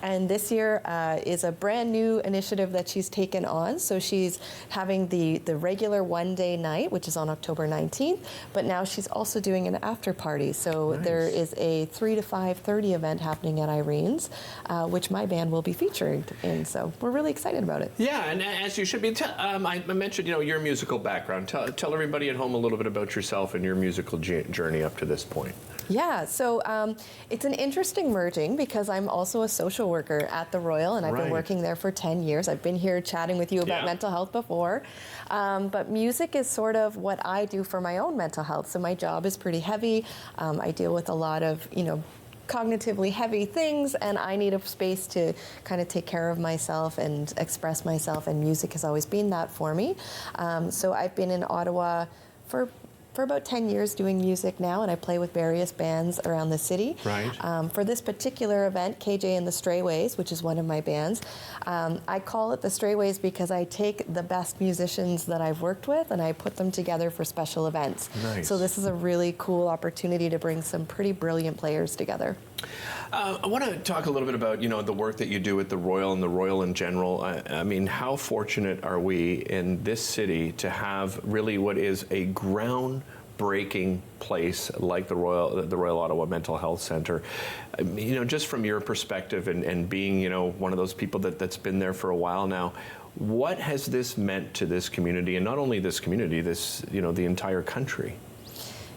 And this year is a brand new initiative that she's taken on. So she's having the regular one-day night, which is on October 19th, but now she's also doing an after party. So there is a 3 to 5:30 event happening at Irene's, which my band will be featured in. So we're really excited about it. Yeah, and as you should be. I mentioned, your musical background. Tell everybody at home a little bit about yourself and your musical journey up to this point. Yeah, so it's an interesting merging because I'm also a social worker at the Royal, and I've been working there for 10 years. I've been here chatting with you about mental health before, but music is sort of what I do for my own mental health. So my job is pretty heavy. I deal with a lot of, cognitively heavy things, and I need a space to kind of take care of myself and express myself, and music has always been that for me. So I've been in Ottawa for about 10 years doing music now, and I play with various bands around the city. Right. For this particular event, KJ and the Strayways, which is one of my bands, I call it the Strayways because I take the best musicians that I've worked with and I put them together for special events. Nice. So this is a really cool opportunity to bring some pretty brilliant players together. I want to talk a little bit about, the work that you do at the Royal and the Royal in general. I mean, how fortunate are we in this city to have really what is a groundbreaking place like the Royal Ottawa Mental Health Centre? Just from your perspective and being, one of those people that's been there for a while now, what has this meant to this community, and not only this community, this, the entire country?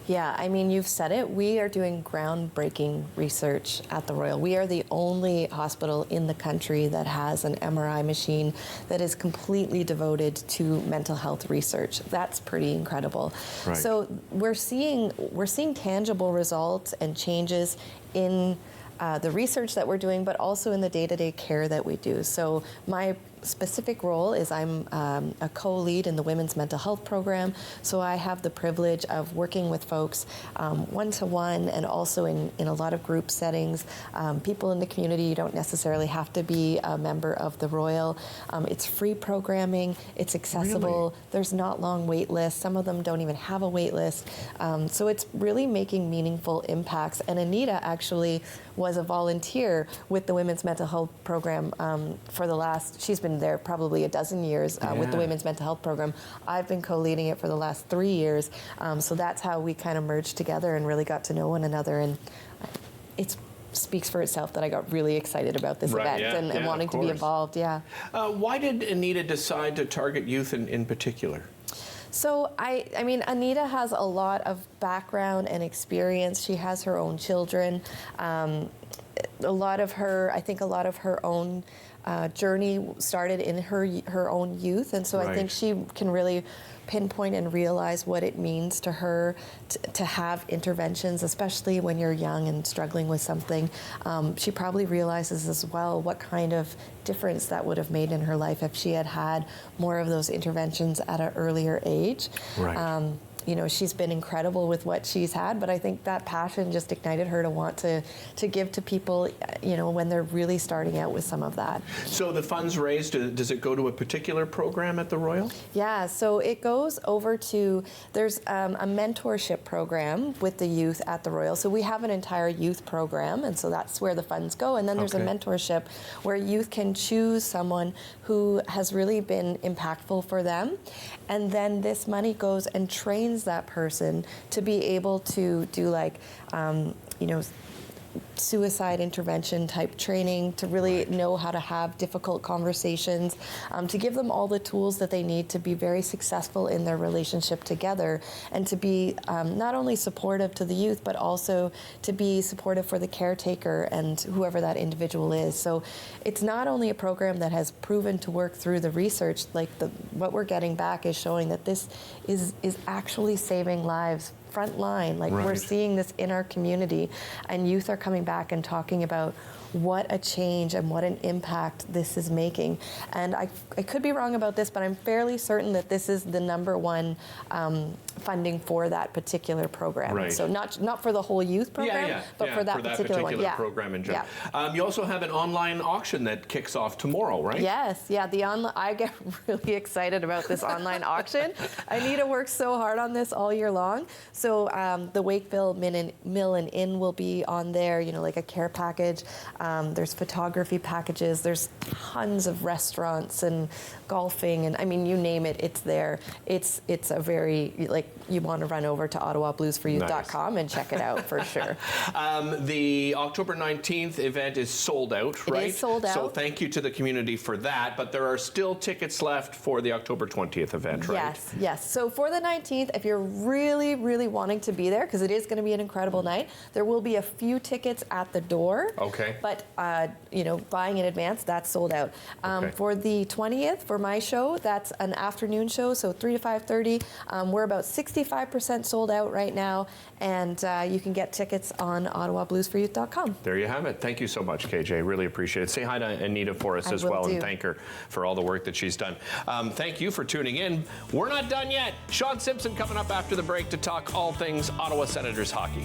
Yeah, I mean, you've said it. We are doing groundbreaking research at the Royal. We are the only hospital in the country that has an MRI machine that is completely devoted to mental health research. That's pretty incredible. Right. So we're seeing tangible results and changes in the research that we're doing, but also in the day-to-day care that we do. So my specific role is I'm a co-lead in the Women's Mental Health Program, so I have the privilege of working with folks one-to-one and also in a lot of group settings. People in the community, you don't necessarily have to be a member of the Royal. It's free programming, it's accessible, Really? There's not long wait lists, some of them don't even have a wait list. So it's really making meaningful impacts, and Anita actually was a volunteer with the Women's Mental Health Program for the last, she's been there probably a dozen years with the Women's Mental Health Program. I've been co-leading it for the last 3 years. So that's how we kind of merged together and really got to know one another. And it speaks for itself that I got really excited about this event and wanting to be involved. Yeah. Why did Anita decide to target youth in particular? So I mean, Anita has a lot of background and experience. She has her own children. I think a lot of her own journey started in her own youth, and so I think she can really pinpoint and realize what it means to her to have interventions, especially when you're young and struggling with something. She probably realizes as well what kind of difference that would have made in her life if she had had more of those interventions at an earlier age. Right. You know, she's been incredible with what she's had, but I think that passion just ignited her to want to give to people, you know, when they're really starting out with some of that. So the funds raised, does it go to a particular program at the Royal? Yeah, so it goes over to, there's a mentorship program with the youth at the Royal. So we have an entire youth program, and so that's where the funds go. And then there's a mentorship where youth can choose someone who has really been impactful for them. And then this money goes and trains that person to be able to do like, you know, suicide intervention type training, to really know how to have difficult conversations, to give them all the tools that they need to be very successful in their relationship together, and to be not only supportive to the youth, but also to be supportive for the caretaker and whoever that individual is. So it's not only a program that has proven to work through the research, like what we're getting back is showing that this is actually saving lives front line. Like we're seeing this in our community, and youth are coming back and talking about what a change and what an impact this is making. And I could be wrong about this, but I'm fairly certain that this is the #1 funding for that particular program. Right. So not for the whole youth program, but for that particular one. Yeah. Program in general. You also have an online auction that kicks off tomorrow, right? Yes, yeah. I get really excited about this online auction. Anita works so hard on this all year long. So the Wakeville Mill and Inn will be on there, you know, like a care package. There's photography packages. There's tons of restaurants and golfing, and I mean, you name it, it's there. It's a very, like, you want to run over to ottawabluesforyouth.com and check it out for sure. The October 19th event is sold out, right? It is sold out. So thank you to the community for that, but there are still tickets left for the October 20th event, right? Yes. So for the 19th, if you're really, really wanting to be there, because it is going to be an incredible night, there will be a few tickets at the door. Okay. But, you know, buying in advance, that's sold out. For the 20th, for my show, that's an afternoon show, so 3 to 5:30. We're about 65% sold out right now, and you can get tickets on ottawabluesforyouth.com. There you have it. Thank you so much, KJ. Really appreciate it. Say hi to Anita for us as well, and thank her for all the work that she's done. Thank you for tuning in. We're not done yet. Sean Simpson coming up after the break to talk all things Ottawa Senators hockey.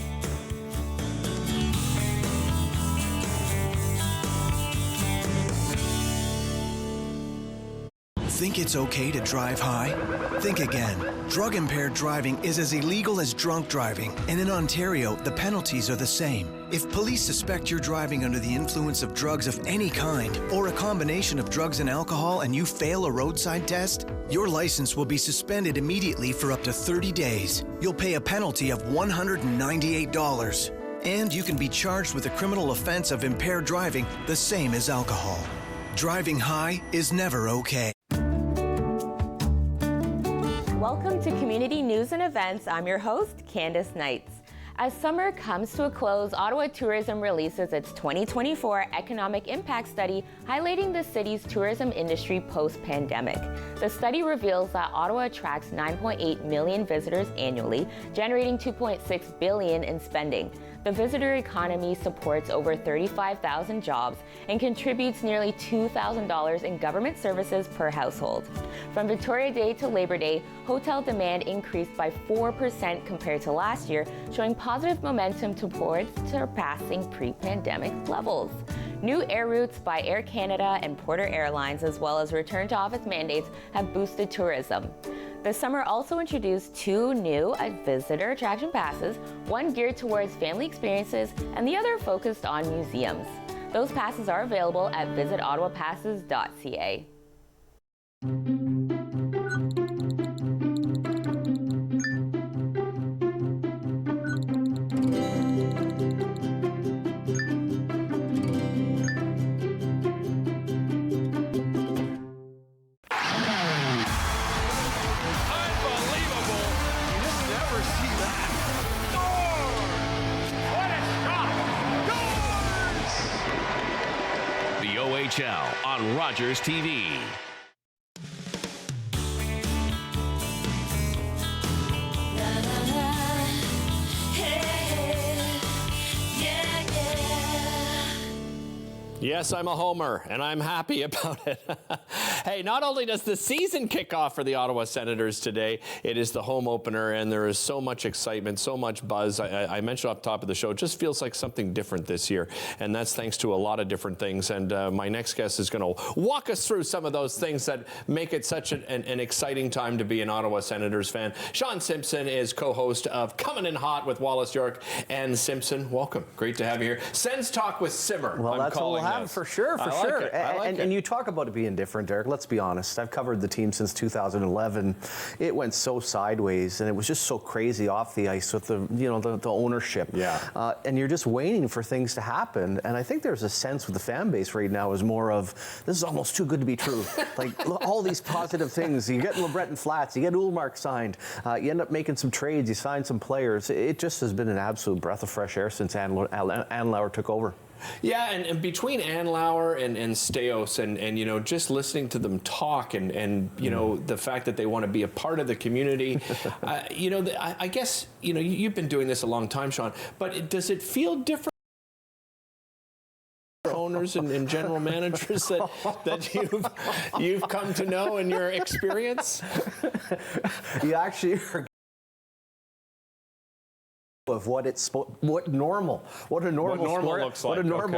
Think it's okay to drive high? Think again. Drug-impaired driving is as illegal as drunk driving, and in Ontario, the penalties are the same. If police suspect you're driving under the influence of drugs of any kind, or a combination of drugs and alcohol, and you fail a roadside test, your license will be suspended immediately for up to 30 days. You'll pay a penalty of $198. And you can be charged with a criminal offense of impaired driving, the same as alcohol. Driving high is never okay. Welcome to Community News and Events. I'm your host, Candace Knights. As summer comes to a close, Ottawa Tourism releases its 2024 Economic Impact Study, highlighting the city's tourism industry post-pandemic. The study reveals that Ottawa attracts 9.8 million visitors annually, generating $2.6 billion in spending. The visitor economy supports over 35,000 jobs and contributes nearly $2,000 in government services per household. From Victoria Day to Labor Day, hotel demand increased by 4% compared to last year, showing positive momentum towards surpassing pre-pandemic levels. New air routes by Air Canada and Porter Airlines, as well as return-to-office mandates, have boosted tourism. The summer also introduced 2 new visitor attraction passes, one geared towards family experiences and the other focused on museums. Those passes are available at visitottawapasses.ca. NHL on Rogers TV. Yes, I'm a homer, and I'm happy about it. Hey, not only does the season kick off for the Ottawa Senators today, it is the home opener, and there is so much excitement, so much buzz. I mentioned off the top of the show, it just feels like something different this year, and that's thanks to a lot of different things. And my next guest is going to walk us through some of those things that make it such an exciting time to be an Ottawa Senators fan. Sean Simpson is co-host of Coming in Hot with Wallace York. And Simpson, welcome. Great to have you here. Sens Talk with Simmer. Well, I'm that's what we'll have for sure, for sure. And you talk about it being different, Derek. Let's be honest. I've covered the team since 2011. It went so sideways, and it was just so crazy off the ice with the ownership. Yeah. And you're just waiting for things to happen. And I think there's a sense with the fan base right now is more of this is almost too good to be true. Like all these positive things. You get LeBreton Flats, you get Ullmark signed, you end up making some trades, you sign some players. It just has been an absolute breath of fresh air since Andlauer took over. Yeah, and between Andlauer and Staios and just listening to them talk and the fact that they want to be a part of the community, I guess you've been doing this a long time, Sean, but does it feel different? Owners and general managers that you've come to know in your experience? You actually are of what a normal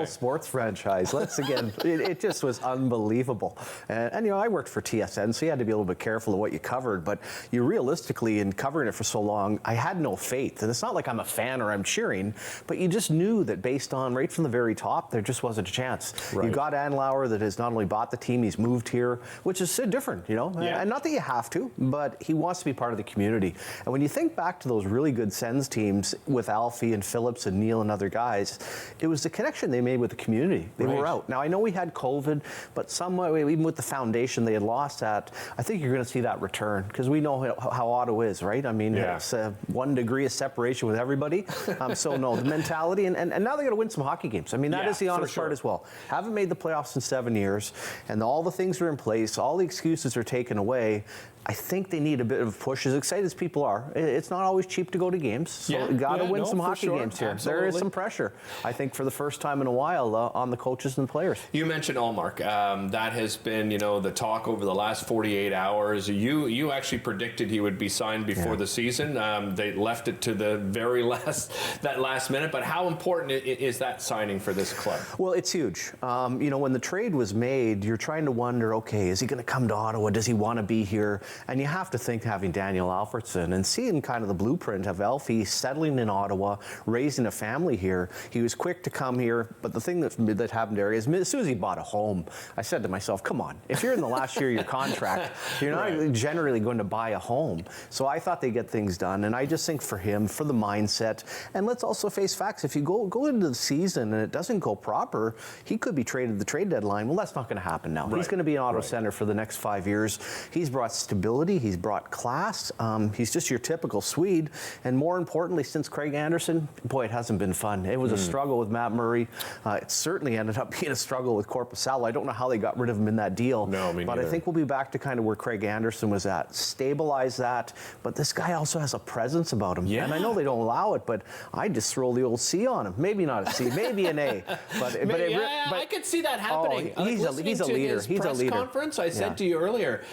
sports franchise. Let's again, it just was unbelievable. And I worked for TSN, so you had to be a little bit careful of what you covered. But you realistically, in covering it for so long, I had no faith. And it's not like I'm a fan or I'm cheering, but you just knew that based on right from the very top, there just wasn't a chance. Right. You got Andlauer that has not only bought the team, he's moved here, which is so different, Yeah. And not that you have to, but he wants to be part of the community. And when you think back to those really good Sens teams with Alfie and Phillips and Neil and other guys, it was the connection they made with the community. They were out. Now, I know we had COVID, but someway, even with the foundation they had lost at, I think you're going to see that return because we know how Ottawa is, right? I mean, it's 1 degree of separation with everybody. So, no, the mentality, and now they got to win some hockey games. I mean, that is the honest part as well. Haven't made the playoffs in 7 years, and all the things are in place, all the excuses are taken away. I think they need a bit of a push. As excited as people are, it's not always cheap to go to games. So you got to win some hockey games here. Absolutely. There is some pressure, I think, for the first time in a while on the coaches and the players. You mentioned Ullmark. That has been, the talk over the last 48 hours. You actually predicted he would be signed before the season. They left it to the very last minute. But how important is that signing for this club? Well, it's huge. When the trade was made, you're trying to wonder, okay, is he going to come to Ottawa? Does he want to be here? And you have to think having Daniel Alfredsson and seeing kind of the blueprint of Alfie settling in Ottawa, raising a family here. He was quick to come here, but the thing that happened there is as soon as he bought a home, I said to myself, come on, if you're in the last year of your contract, you're not generally going to buy a home. So I thought they'd get things done, and I just think for him, for the mindset, and let's also face facts, if you go into the season and it doesn't go proper, he could be traded at the trade deadline. Well, that's not going to happen now. He's going to be an Ottawa Center for the next 5 years. He's brought stability. He's brought class. He's just your typical Swede. And more importantly, since Craig Anderson, boy, it hasn't been fun. It was a struggle with Matt Murray. It certainly ended up being a struggle with Korpisalo. I don't know how they got rid of him in that deal. No, me neither. But I think we'll be back to kind of where Craig Anderson was at. Stabilize that. But this guy also has a presence about him. Yeah. And I know they don't allow it, but I just throw the old C on him. Maybe not a C, maybe an A. But I could see that happening. He's a leader. He's a leader. Conference, I said to you earlier,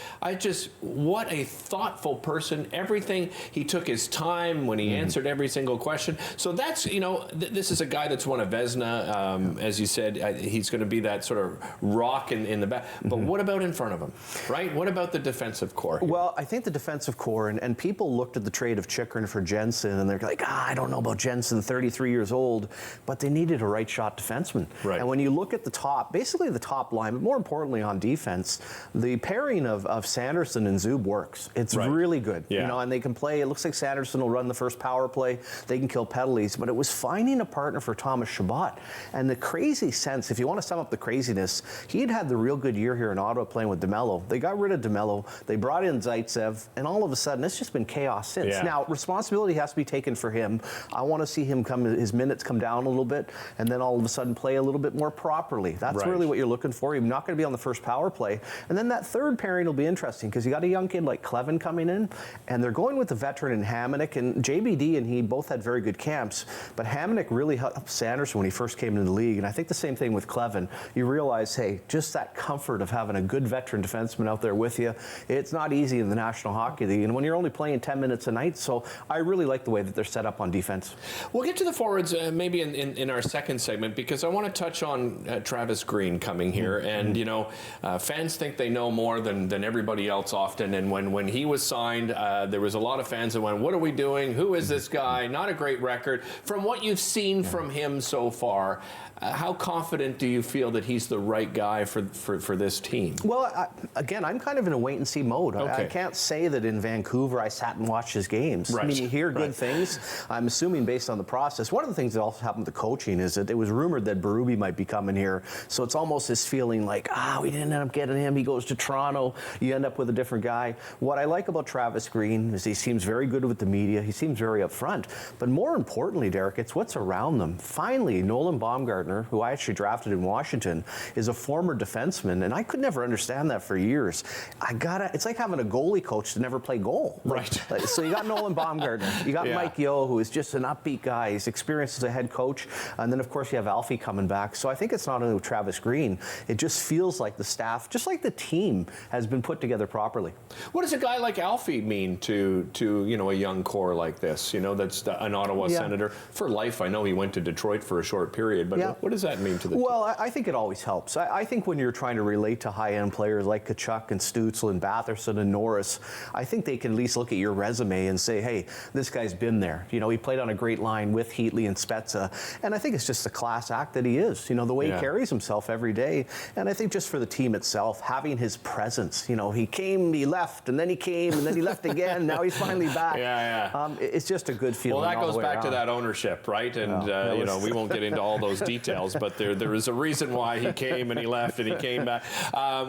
what a thoughtful person. Everything, he took his time when he answered every single question. So that's, this is a guy that's won a Vezina. As you said, he's going to be that sort of rock in the back. But what about in front of him, right? What about the defensive core? Well, I think the defensive core, and people looked at the trade of Chychrun for Jensen, and they're like, I don't know about Jensen, 33 years old, but they needed a right-shot defenseman. Right. And when you look at the top, basically the top line, but more importantly on defense, the pairing of Sanderson and Zub works. It's really good. Yeah. You know, and they can play. It looks like Sanderson will run the first power play. They can kill penalties, but it was finding a partner for Thomas Chabot. And the crazy sense, if you want to sum up the craziness, he had the real good year here in Ottawa playing with DeMello. They got rid of DeMello. They brought in Zaitsev, and all of a sudden, it's just been chaos since. Yeah. Now, responsibility has to be taken for him. I want to see him his minutes come down a little bit, and then all of a sudden play a little bit more properly. That's really what you're looking for. You're not going to be on the first power play. And then that third pairing will be interesting because you got a young kid like Clevin coming in, and they're going with the veteran in Hamonic, and JBD and he both had very good camps, but Hamonic really helped Sanderson when he first came into the league, and I think the same thing with Clevin. You realize, hey, just that comfort of having a good veteran defenseman out there with you, it's not easy in the National Hockey League, and when you're only playing 10 minutes a night, so I really like the way that they're set up on defense. We'll get to the forwards maybe in our second segment, because I want to touch on Travis Green coming here, and you know, fans think they know more than everybody else often, and when he was signed, there was a lot of fans that went, what are we doing? Who is this guy? Not a great record. From what you've seen from him so far, how confident do you feel that he's the right guy for this team? Well, again, I'm kind of in a wait-and-see mode. I can't say that in Vancouver I sat and watched his games. I mean, you hear good things. I'm assuming based on the process. One of the things that also happened with the coaching is that it was rumored that Berube might be coming here, so it's almost this feeling like, we didn't end up getting him. He goes to Toronto. You end up with a different guy. What I like about Travis Green is he seems very good with the media. He seems very upfront. But more importantly, Derek, it's what's around them. Finally, Nolan Baumgartner, who I actually drafted in Washington, is a former defenseman, and I could never understand that for years. It's like having a goalie coach to never play goal. So you got Nolan Baumgartner. You got Mike Yeo, who is just an upbeat guy. He's experienced as a head coach. And then, of course, you have Alfie coming back. So I think it's not only with Travis Green. It just feels like the staff, just like the team, has been put together properly. What does a guy like Alfie mean to you know, a young core like this? You know, that's an Ottawa Senator for life. I know he went to Detroit for a short period, but what does that mean to the team? Well, I think it always helps. I think when you're trying to relate to high-end players like Tkachuk and Stützle and Batherson and Norris, I think they can at least look at your resume and say, hey, this guy's been there. You know, he played on a great line with Heatley and Spezza, and I think it's just the class act that he is. You know, the way he carries himself every day, and I think just for the team itself, having his presence. You know, he came, he left, and then he came, and then he left again. Now he's finally back. It's just a good feeling. Well, that goes back around. to that ownership, right? And you know, we won't get into all those details, but there is a reason why he came and he left and he came back.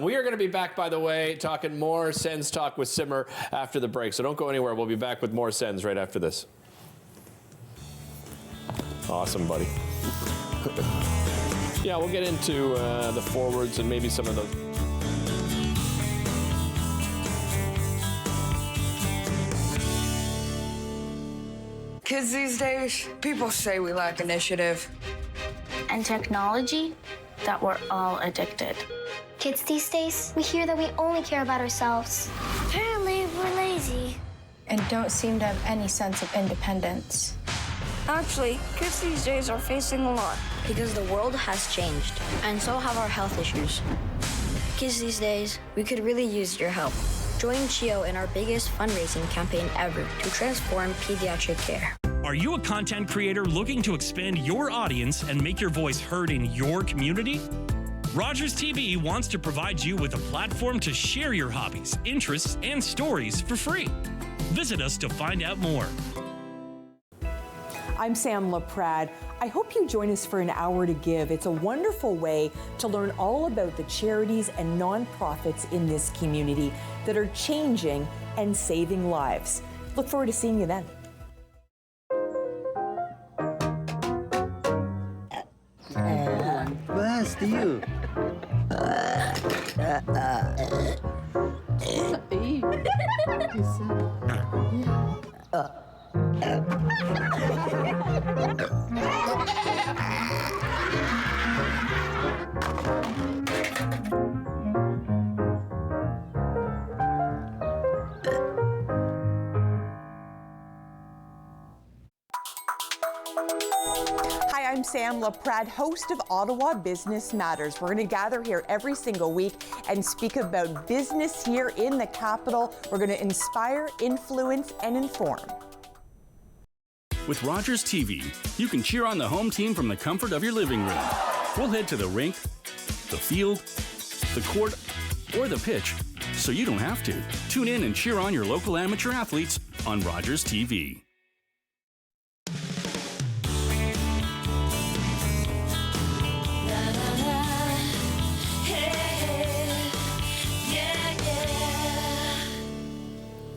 We are going to be back, by the way, talking more Sens talk with Simmer after the break. So don't go anywhere. We'll be back with more Sens right after this. Awesome, buddy. Yeah, we'll get into the forwards and maybe some of those. Kids these days, people say we lack initiative. And technology, that we're all addicted. Kids these days, we hear that we only care about ourselves. Apparently, we're lazy. And don't seem to have any sense of independence. Actually, kids these days are facing a lot. Because the world has changed, and so have our health issues. Kids these days, we could really use your help. Join CHIO in our biggest fundraising campaign ever to transform pediatric care. Are you a content creator looking to expand your audience and make your voice heard in your community? Rogers TV wants to provide you with a platform to share your hobbies, interests, and stories for free. Visit us to find out more. I'm Sam LaPrade. I hope you join us for an hour to give. It's a wonderful way to learn all about the charities and nonprofits in this community that are changing and saving lives. Look forward to seeing you then. Where's you? Hi, I'm Sam LaPrade, host of Ottawa Business Matters. We're going to gather here every single week and speak about business here in the capital. We're going to inspire, influence, and inform. With Rogers TV, you can cheer on the home team from the comfort of your living room. We'll head to the rink, the field, the court, or the pitch, so you don't have to. Tune in and cheer on your local amateur athletes on Rogers TV.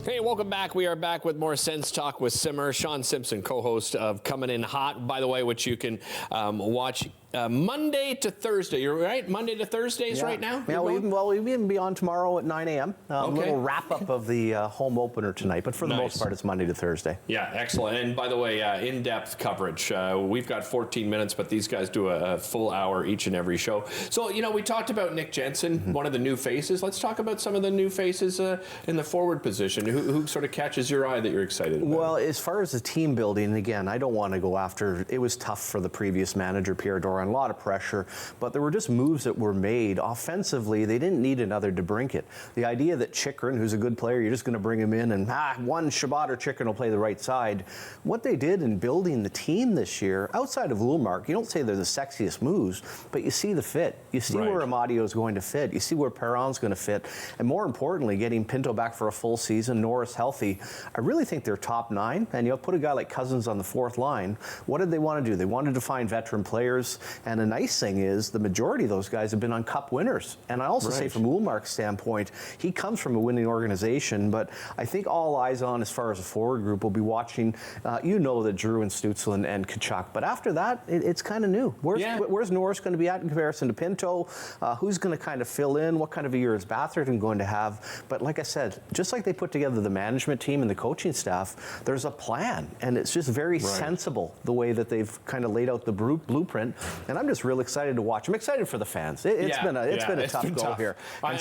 Hey, welcome back. We are back with more Sense Talk with Simmer. Sean Simpson, co-host of Coming In Hot, by the way, which you can watch Monday to Thursday. You're right? Monday to Thursdays right now? Yeah, we'll even be on tomorrow at 9 a.m. A little wrap-up of the home opener tonight, but for the most part, it's Monday to Thursday. Yeah, excellent. And by the way, in-depth coverage. We've got 14 minutes, but these guys do a full hour each and every show. So, you know, we talked about Nick Jensen, one of the new faces. Let's talk about some of the new faces in the forward position. Who sort of catches your eye that you're excited about? Well, as far as the team building, again, I don't want to go after, it was tough for the previous manager, Pierre Doran, a lot of pressure, but there were just moves that were made. Offensively, they didn't need another DeBrincat. The idea that Chychrun, who's a good player, you're just going to bring him in and one Shabbat or Chychrun will play the right side. What they did in building the team this year, outside of Lumark, you don't say they're the sexiest moves, but you see the fit. You see where Amadio is going to fit. You see where Perron's going to fit. And more importantly, getting Pinto back for a full season, Norris healthy. I really think they're top 9, and you'll put a guy like Cousins on the 4th line. What did they want to do? They wanted to find veteran players, and a nice thing is the majority of those guys have been on cup winners. And I also say from Ulmark's standpoint, he comes from a winning organization, but I think all eyes on as far as a forward group will be watching, you know, that Drew and Stützle and Tkachuk. But after that, it's kind of new. Where's Norris going to be at in comparison to Pinto? Who's going to kind of fill in? What kind of a year is Batherton going to have? But like I said, just like they put together the management team and the coaching staff, there's a plan, and it's just very sensible the way that they've kind of laid out the blueprint. And I'm just really excited to watch. I'm excited for the fans. It's been a tough go here. I'm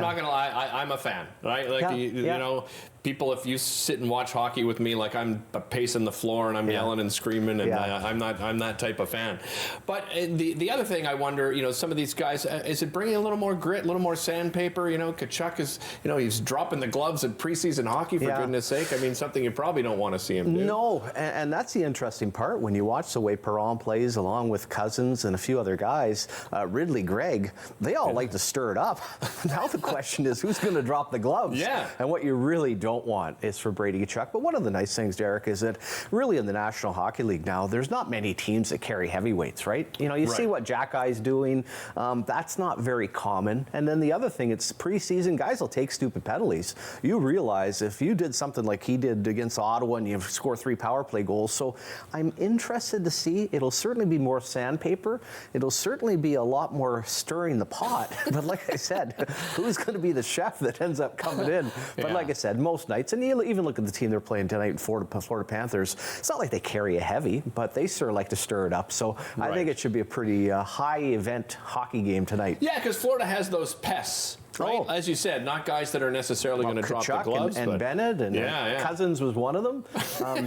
not gonna lie, I'm a fan, right? Like you know, people, if you sit and watch hockey with me, like I'm pacing the floor and I'm yelling and screaming, and I'm that type of fan. But the other thing I wonder, you know, some of these guys, is it bringing a little more grit, a little more sandpaper? You know, Tkachuk is, you know, he's dropping the gloves in preseason hockey, for goodness sake. I mean, something you probably don't want to see him do. No, and that's the interesting part when you watch the way Perron plays along with Cousins and a few other guys, Ridley, Gregg, they all like to stir it up. Now the question is, who's going to drop the gloves? And what you really don't want is for Brady Tkachuk. But one of the nice things, Derek, is that really in the National Hockey League now, there's not many teams that carry heavyweights, right? You know, you see what Jack Eye's doing. That's not very common. And then the other thing, it's preseason. Guys will take stupid penalties. You realize if you did something like he did against Ottawa and you score 3 power play goals. So I'm interested to see. It'll certainly be more sandpaper. It'll certainly be a lot more stirring the pot. But like I said, who's going to be the chef that ends up coming in? But like I said, most nights, and you even look at the team they're playing tonight in Florida Panthers, it's not like they carry a heavy, but they sure like to stir it up. So I think it should be a pretty high event hockey game tonight. Yeah, because Florida has those pests. Right, as you said, not guys that are necessarily going to drop the gloves. And Bennett and Cousins was one of them.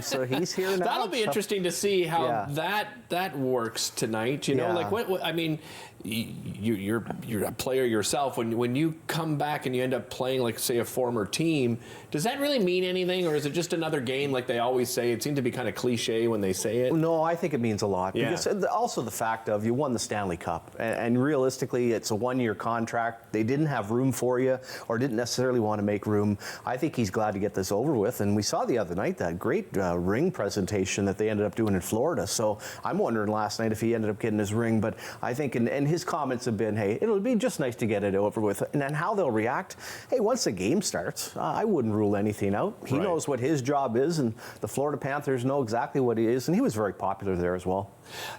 So he's here now. That'll be interesting to see how that works tonight. You know, like what I mean, you're a player yourself. When you come back and you end up playing, like say, a former team, does that really mean anything, or is it just another game like they always say? It seemed to be kind of cliche when they say it. No, I think it means a lot. Because also the fact of you won the Stanley Cup, and realistically, it's a 1-year contract. They didn't have room for you, or didn't necessarily want to make room. I think he's glad to get this over with, and we saw the other night that great ring presentation that they ended up doing in Florida. So I'm wondering last night if he ended up getting his ring, but I think, and his comments have been, hey, it'll be just nice to get it over with. And then how they'll react, hey, once the game starts, I wouldn't rule anything out. He knows what his job is, and the Florida Panthers know exactly what he is, and he was very popular there as well.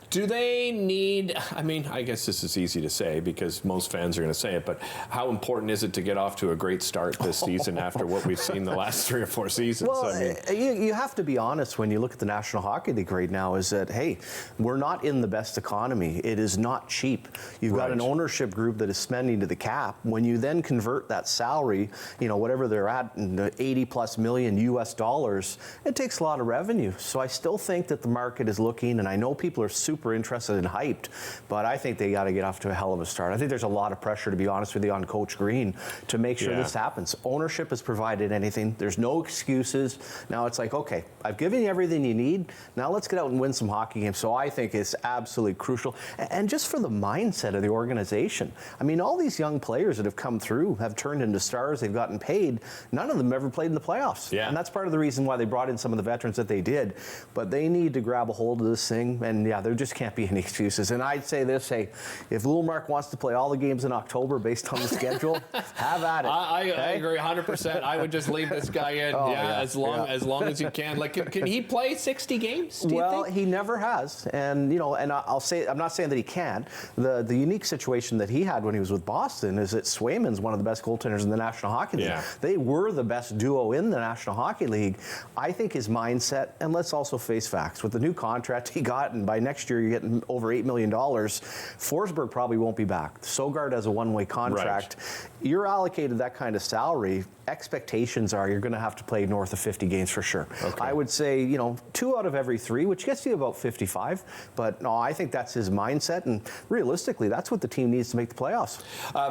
Do they need, I mean, I guess this is easy to say because most fans are going to say it, but how important is it to get off to a great start this season after what we've seen the last 3 or 4 seasons? Well, I mean, you have to be honest when you look at the National Hockey League right now, is that, hey, we're not in the best economy. It is not cheap. You've got an ownership group that is spending to the cap. When you then convert that salary, you know, whatever they're at, in the $80+ million US dollars, it takes a lot of revenue. So I still think that the market is looking, and I know people are super interested and hyped, but I think they got to get off to a hell of a start. I think there's a lot of pressure, to be honest with you, on Coach screen to make sure this happens. Ownership has provided anything. There's no excuses. Now it's like, okay, I've given you everything you need. Now let's get out and win some hockey games. So I think it's absolutely crucial. And just for the mindset of the organization. I mean, all these young players that have come through have turned into stars. They've gotten paid. None of them ever played in the playoffs. Yeah. And that's part of the reason why they brought in some of the veterans that they did. But they need to grab a hold of this thing. And yeah, there just can't be any excuses. And I'd say this, hey, if Little Mark wants to play all the games in October based on the schedule, have at it. I agree 100%. I would just leave this guy in, as long as you can. Like, can he play 60 games? Do you think? He never has, and I'll say, I'm not saying that he can't. The unique situation that he had when he was with Boston is that Swayman's one of the best goaltenders in the National Hockey League. Yeah. They were the best duo in the National Hockey League. I think his mindset, and let's also face facts, with the new contract he got, and by next year you're getting over $8 million. Forsberg probably won't be back. Sogard has a one-way contract. Right. You're allocated that kind of salary. Expectations are you're going to have to play north of 50 games for sure. Okay. I would say, 2 out of every 3, which gets you about 55. But no, I think that's his mindset, and realistically, that's what the team needs to make the playoffs.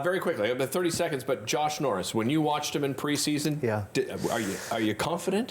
Very quickly, I have 30 seconds. But Josh Norris, when you watched him in preseason, are you confident?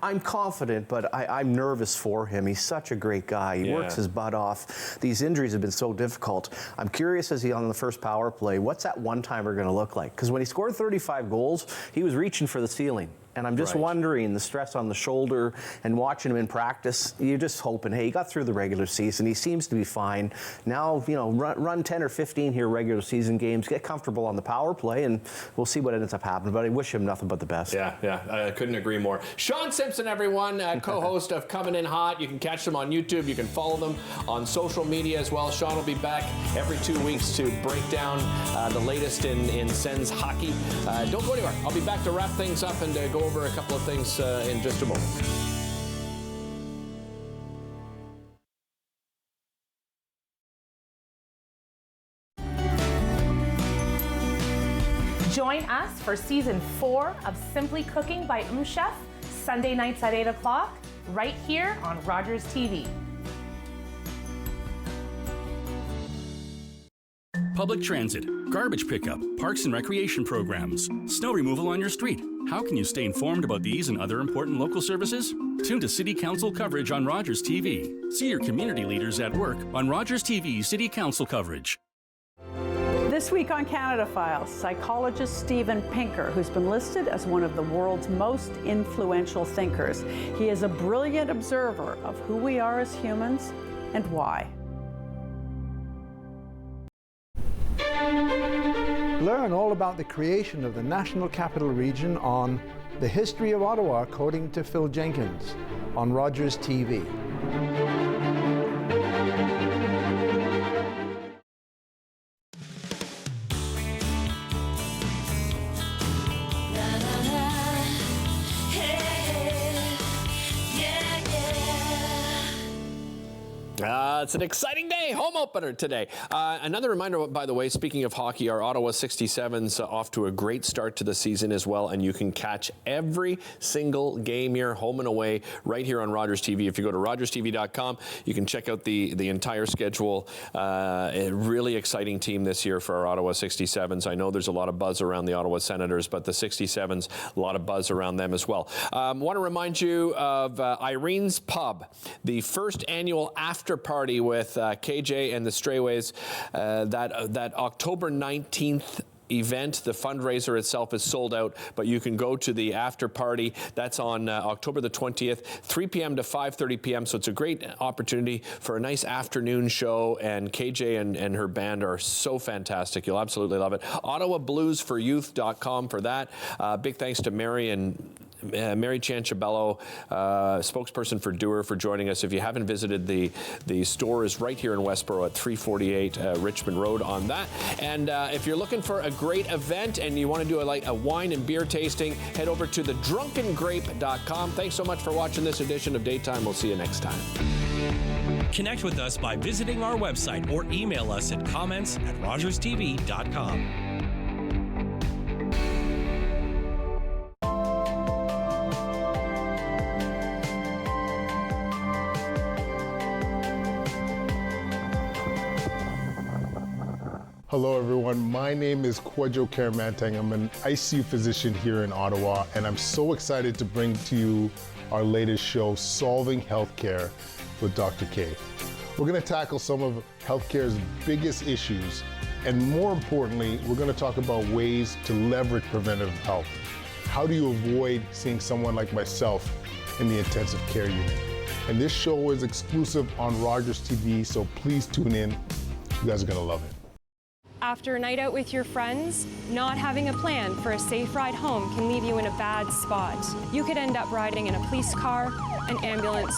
I'm confident, but I'm nervous for him. He's such a great guy. He works his butt off. These injuries have been so difficult. I'm curious, as he on the first power play, what's that one-timer going to look like? Because when he scored 35 goals, he was reaching for the ceiling. And I'm just wondering, the stress on the shoulder and watching him in practice, you're just hoping, hey, he got through the regular season. He seems to be fine. Now, run 10 or 15 here regular season games, get comfortable on the power play, and we'll see what ends up happening. But I wish him nothing but the best. Yeah, I couldn't agree more. Sean Simpson, everyone, co-host of Coming In Hot. You can catch them on YouTube. You can follow them on social media as well. Sean will be back every 2 weeks to break down the latest in Sens hockey. Don't go anywhere. I'll be back to wrap things up and go over a couple of things in just a moment. Join us for season 4 of Simply Cooking by Chef, Sunday nights at 8 o'clock, right here on Rogers TV. Public transit, garbage pickup, parks and recreation programs, snow removal on your street. How can you stay informed about these and other important local services? Tune to City Council coverage on Rogers TV. See your community leaders at work on Rogers TV City Council coverage. This week on Canada Files, psychologist Steven Pinker, who's been listed as one of the world's most influential thinkers. He is a brilliant observer of who we are as humans and why. Learn all about the creation of the National Capital Region on The History of Ottawa, according to Phil Jenkins, on Rogers TV. It's an exciting day, home opener today. Another reminder, by the way, speaking of hockey, our Ottawa 67's off to a great start to the season as well, and you can catch every single game here, home and away, right here on Rogers TV. If you go to rogerstv.com, you can check out the entire schedule. A really exciting team this year for our Ottawa 67's. I know there's a lot of buzz around the Ottawa Senators, but the 67's, a lot of buzz around them as well. Want to remind you of Irene's Pub, the first annual after party with KJ and the Strayways. That October 19th event, the fundraiser itself is sold out, but you can go to the after party. That's on October the 20th, 3 p.m. to 5:30 p.m. So it's a great opportunity for a nice afternoon show, and KJ and her band are so fantastic. You'll absolutely love it. OttawaBluesForYouth.com for that. Big thanks to Mary Chanchabello, spokesperson for Doer, for joining us. If you haven't visited, the store is right here in Westboro at 348 Richmond Road on that. And if you're looking for a great event and you want to do a wine and beer tasting, head over to thedrunkengrape.com. Thanks so much for watching this edition of Daytime. We'll see you next time. Connect with us by visiting our website or email us at comments@rogerstv.com. Hello everyone, my name is Kwadwo Karamantang. I'm an ICU physician here in Ottawa, and I'm so excited to bring to you our latest show, Solving Healthcare with Dr. K. We're gonna tackle some of healthcare's biggest issues, and more importantly, we're gonna talk about ways to leverage preventive health. How do you avoid seeing someone like myself in the intensive care unit? And this show is exclusive on Rogers TV, so please tune in. You guys are gonna love it. After a night out with your friends, not having a plan for a safe ride home can leave you in a bad spot. You could end up riding in a police car, an ambulance,